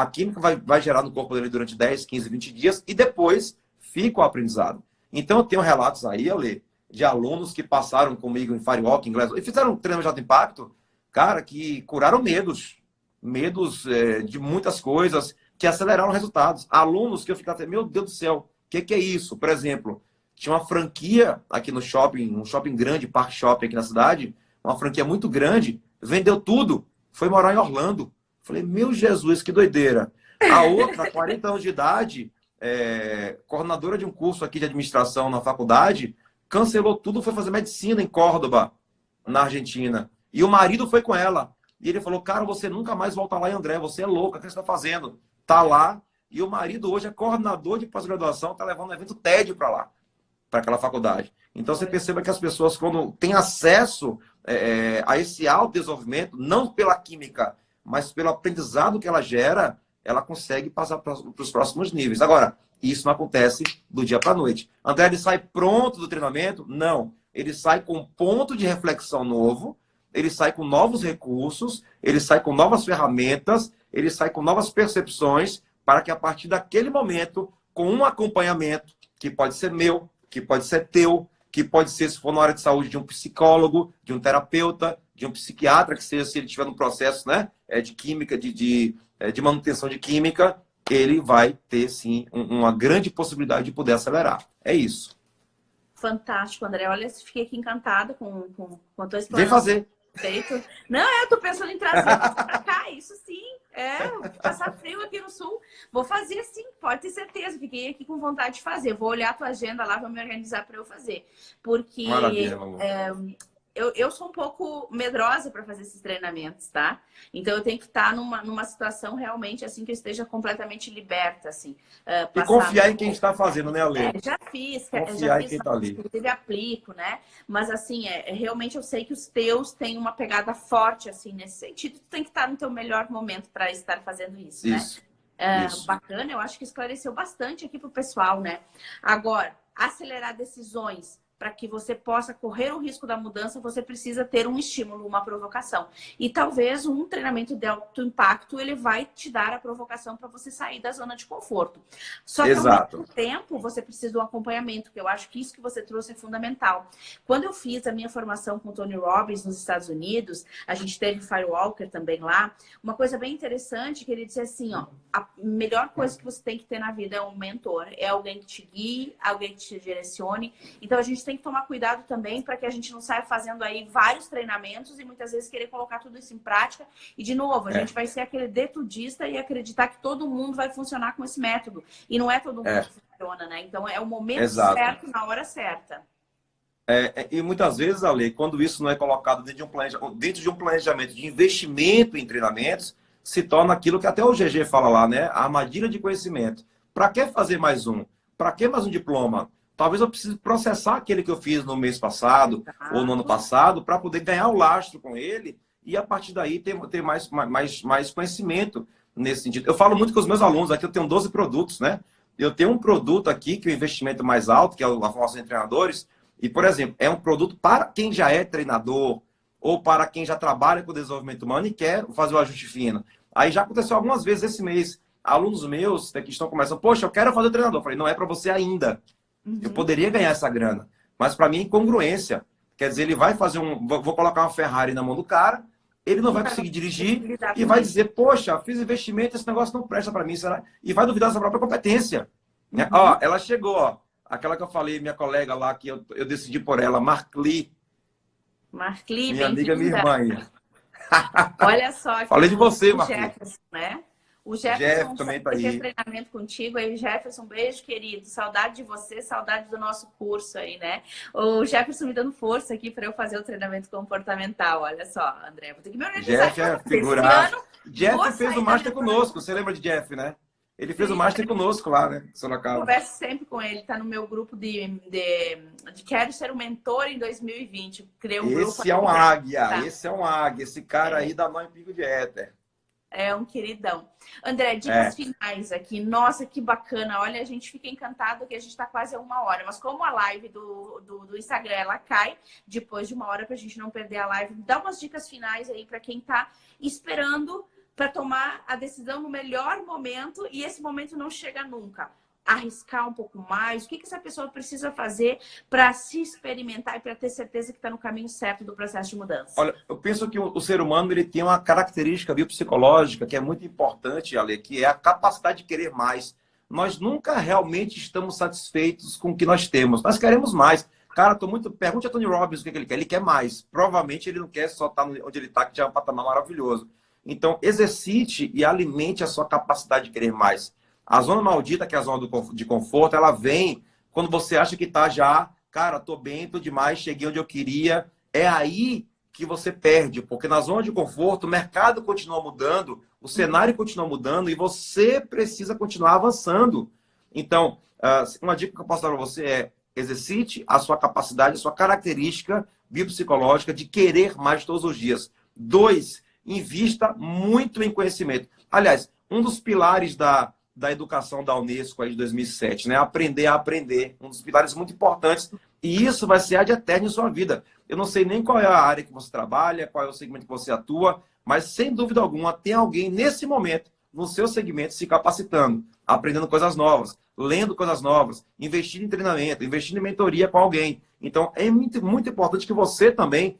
vai gerar no corpo dele durante 10, 15, 20 dias e depois fica o aprendizado. Então eu tenho relatos aí, Alê, de alunos que passaram comigo em Firewalking, e fizeram um treinamento de alto impacto, cara, que curaram medos de muitas coisas, que aceleraram resultados. Alunos que eu ficava até, meu Deus do céu, o que é isso? Por exemplo, tinha uma franquia aqui no shopping, um shopping grande, Park Shopping aqui na cidade, uma franquia muito grande, vendeu tudo, foi morar em Orlando. Falei, meu Jesus, que doideira. A outra, 40 anos de idade, coordenadora de um curso aqui de administração na faculdade, cancelou tudo, foi fazer medicina em Córdoba, na Argentina. E o marido foi com ela. E ele falou, cara, você nunca mais volta lá em André, você é louca, o que você está fazendo? Tá lá. E o marido hoje é coordenador de pós-graduação, está levando um evento TED para lá, para aquela faculdade. Então você perceba que as pessoas, quando têm acesso a esse autodesenvolvimento, não pela química, mas pelo aprendizado que ela gera, ela consegue passar para os próximos níveis. Agora, isso não acontece do dia para a noite. André, ele sai pronto do treinamento? Não. Ele sai com um ponto de reflexão novo, ele sai com novos recursos, ele sai com novas ferramentas, ele sai com novas percepções, para que a partir daquele momento, com um acompanhamento, que pode ser meu, que pode ser teu, que pode ser, se for na área de saúde, de um psicólogo, de um terapeuta, de um psiquiatra, que seja, se ele estiver no processo, né, de química, de manutenção de química, ele vai ter, sim, uma grande possibilidade de poder acelerar. É isso. Fantástico, André. Olha, fiquei aqui encantada com a tua explanação. Vem fazer. Feito. Não, eu tô pensando em trazer pra cá, isso sim. Passar frio aqui no sul. Vou fazer sim, pode ter certeza. Fiquei aqui com vontade de fazer. Vou olhar a tua agenda lá, vou me organizar para eu fazer. Porque eu sou um pouco medrosa para fazer esses treinamentos, tá? Então eu tenho que estar numa situação realmente assim que eu esteja completamente liberta, assim. E confiar em quem está fazendo, né, Ale? Já fiz, Confiar em quem está ali. inclusive aplico, né? Mas assim, realmente eu sei que os teus têm uma pegada forte, assim, nesse sentido. Tu tem que estar no teu melhor momento para estar fazendo isso, né? Isso. Bacana, eu acho que esclareceu bastante aqui pro pessoal, né? Agora, acelerar decisões para que você possa correr o risco da mudança, você precisa ter um estímulo, uma provocação. E talvez um treinamento de alto impacto, ele vai te dar a provocação para você sair da zona de conforto. Só que ao mesmo tempo, você precisa de um acompanhamento, que eu acho que isso que você trouxe é fundamental. Quando eu fiz a minha formação com o Tony Robbins nos Estados Unidos, a gente teve Firewalker também lá, uma coisa bem interessante que ele disse assim, ó, a melhor coisa que você tem que ter na vida é um mentor, é alguém que te guie, alguém que te direcione. Então a gente tem que tomar cuidado também para que a gente não saia fazendo aí vários treinamentos e muitas vezes querer colocar tudo isso em prática. E, de novo, a gente vai ser aquele detudista e acreditar que todo mundo vai funcionar com esse método. E não é todo mundo que funciona, né? Então, é o momento certo, na hora certa. E muitas vezes, Ale, quando isso não é colocado dentro de um planejamento de investimento em treinamentos, se torna aquilo que até o GG fala lá, né? A armadilha de conhecimento. Para que fazer mais um? Para que mais um diploma? Talvez eu precise processar aquele que eu fiz no mês passado ou no ano passado para poder ganhar o lastro com ele e, a partir daí, ter mais conhecimento nesse sentido. Eu falo muito com os meus alunos, aqui eu tenho 12 produtos, né? Eu tenho um produto aqui que é o investimento mais alto, que é a formação de treinadores, e, por exemplo, é um produto para quem já é treinador ou para quem já trabalha com desenvolvimento humano e quer fazer o ajuste fino. Aí já aconteceu algumas vezes esse mês. Alunos meus que estão começando, poxa, eu quero fazer o treinador. Eu falei, não é para você ainda. Eu poderia ganhar essa grana, mas para mim é incongruência. Quer dizer, ele vai fazer vou colocar uma Ferrari na mão do cara, ele não vai conseguir dirigir e vai dizer, poxa, fiz investimento, esse negócio não presta para mim, será? E vai duvidar da sua própria competência. Né? Ó, ela chegou, ó, aquela que eu falei, minha colega lá, que eu decidi por ela, Marcli, minha amiga, minha irmã aí. Olha só. Falei de você, Marcli. Jefferson, né? O Jefferson também tá aí. Treinamento contigo. Aí, Jefferson, um beijo, querido. Saudade de você, saudade do nosso curso aí, né? O Jefferson me dando força aqui para eu fazer o treinamento comportamental. Olha só, André, vou ter que me organizar. Jeff é figurado. Jeff fez o Master conosco. Você lembra de Jeff, né? Ele fez o Master conosco lá, né? Eu converso sempre com ele. Tá no meu grupo de Quero Ser um Mentor em 2020. Criei um grupo. Esse é um águia. Tá? Esse é um águia. Esse cara aí dá nó em pico de éter. É um queridão. André, dicas finais aqui. Nossa, que bacana. Olha, a gente fica encantado que a gente está quase a 1 hora. Mas como a live do Instagram, ela cai depois de 1 hora para a gente não perder a live, dá umas dicas finais aí para quem está esperando para tomar a decisão no melhor momento e esse momento não chega nunca. Arriscar um pouco mais? O que essa pessoa precisa fazer para se experimentar e para ter certeza que está no caminho certo do processo de mudança? Olha, eu penso que o ser humano ele tem uma característica biopsicológica que é muito importante, Ale, que é a capacidade de querer mais. Nós nunca realmente estamos satisfeitos com o que nós temos. Nós queremos mais. Cara, pergunte a Tony Robbins o que ele quer. Ele quer mais. Provavelmente ele não quer só estar onde ele está, que já é um patamar maravilhoso. Então, exercite e alimente a sua capacidade de querer mais. A zona maldita, que é a zona de conforto, ela vem quando você acha que está já, cara, tô bem, tô demais, cheguei onde eu queria. É aí que você perde, porque na zona de conforto o mercado continua mudando, o cenário continua mudando e você precisa continuar avançando. Então, uma dica que eu posso dar para você é exercite a sua capacidade, a sua característica biopsicológica de querer mais todos os dias. 2, invista muito em conhecimento. Aliás, um dos pilares da educação da Unesco aí de 2007, né? Aprender a aprender, um dos pilares muito importantes, e isso vai ser ad eterno em sua vida. Eu não sei nem qual é a área que você trabalha, qual é o segmento que você atua, mas sem dúvida alguma tem alguém nesse momento, no seu segmento, se capacitando, aprendendo coisas novas, lendo coisas novas, investindo em treinamento, investindo em mentoria com alguém. Então, é muito, muito importante que você também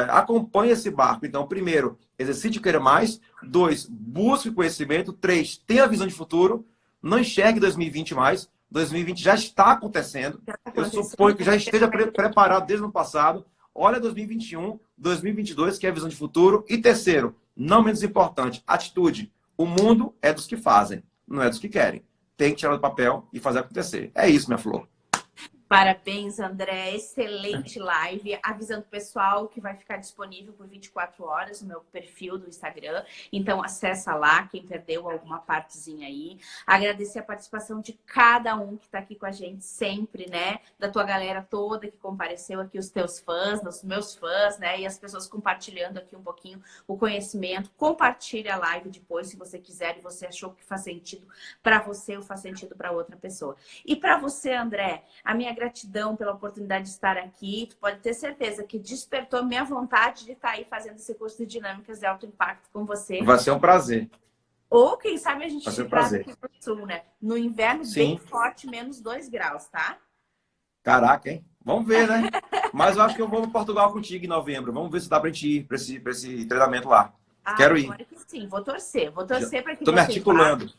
acompanhe esse barco. Então, primeiro, exercite querer mais. 2, busque conhecimento. 3, tenha visão de futuro. Não enxergue 2020 mais. 2020 já está acontecendo. Eu suponho que já esteja preparado desde o ano passado. Olha 2021, 2022, que é a visão de futuro. E terceiro, não menos importante, atitude. O mundo é dos que fazem, não é dos que querem. Tem que tirar do papel e fazer acontecer. É isso, minha flor. Parabéns, André. Excelente live. Avisando o pessoal que vai ficar disponível por 24 horas no meu perfil do Instagram. Então, acessa lá, quem perdeu alguma partezinha aí. Agradecer a participação de cada um que está aqui com a gente sempre, né? Da tua galera toda que compareceu aqui, os teus fãs, os meus fãs, né? E as pessoas compartilhando aqui um pouquinho o conhecimento. Compartilha a live depois, se você quiser e você achou que faz sentido para você ou faz sentido para outra pessoa. E para você, André, a minha gratidão pela oportunidade de estar aqui. Tu pode ter certeza que despertou minha vontade de estar aí fazendo esse curso de dinâmicas de alto impacto com você. Vai ser um prazer. Ou, quem sabe, a gente Vai ser um se traz prazer. aqui pro sul, né? No inverno, Sim. bem forte, menos 2 graus, tá? Caraca, hein? Vamos ver, né? Mas eu acho que eu vou para Portugal contigo em novembro. Vamos ver se dá pra gente ir para esse treinamento lá. Quero ir. Agora que sim, vou torcer para que Tô me vocês articulando. vá.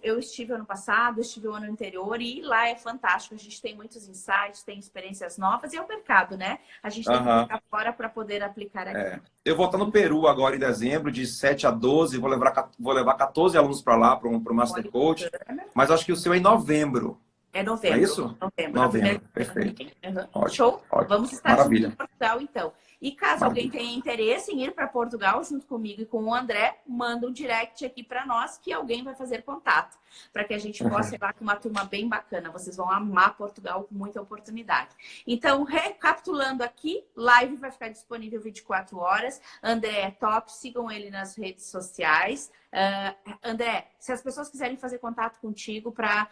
Eu estive ano passado, estive o ano anterior e lá é fantástico. A gente tem muitos insights, tem experiências novas e é o mercado, né? A gente tem que ficar fora para poder aplicar aqui. Eu vou estar no Peru agora em dezembro, de 7 a 12. Vou levar 14 alunos para lá, para o Master Coach. Mas acho que o seu é em novembro. É novembro. É isso? Novembro. Perfeito. Uhum. Ótimo, Show? ótimo. Vamos estar juntos Maravilha. em Portugal, então. E caso alguém tenha interesse em ir para Portugal junto comigo e com o André, manda um direct aqui para nós que alguém vai fazer contato para que a gente possa ir lá com uma turma bem bacana. Vocês vão amar Portugal com muita oportunidade. Então, recapitulando aqui, live vai ficar disponível 24 horas. André é top, sigam ele nas redes sociais. André, se as pessoas quiserem fazer contato contigo para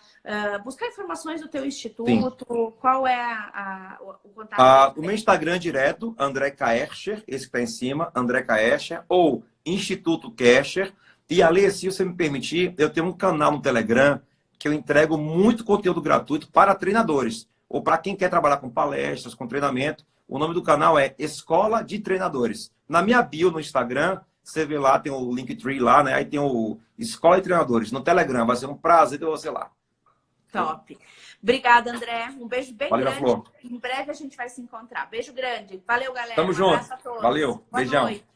buscar informações do teu instituto, sim, qual é o contato? O meu Instagram direto, André Kaescher, esse que está em cima, André Kaescher, ou Instituto Kaescher. E ali, se você me permitir, eu tenho um canal no Telegram que eu entrego muito conteúdo gratuito para treinadores, ou para quem quer trabalhar com palestras, com treinamento. O nome do canal é Escola de Treinadores. Na minha bio no Instagram, você vê lá, tem o Linktree lá, né? Aí tem o Escola de Treinadores no Telegram. Vai ser um prazer ter você lá. Top. Obrigada, André. Um beijo bem grande. Flor. Em breve a gente vai se encontrar. Beijo grande. Valeu, galera. Tamo junto. Abraço a todos. Valeu. Boa Beijão. noite.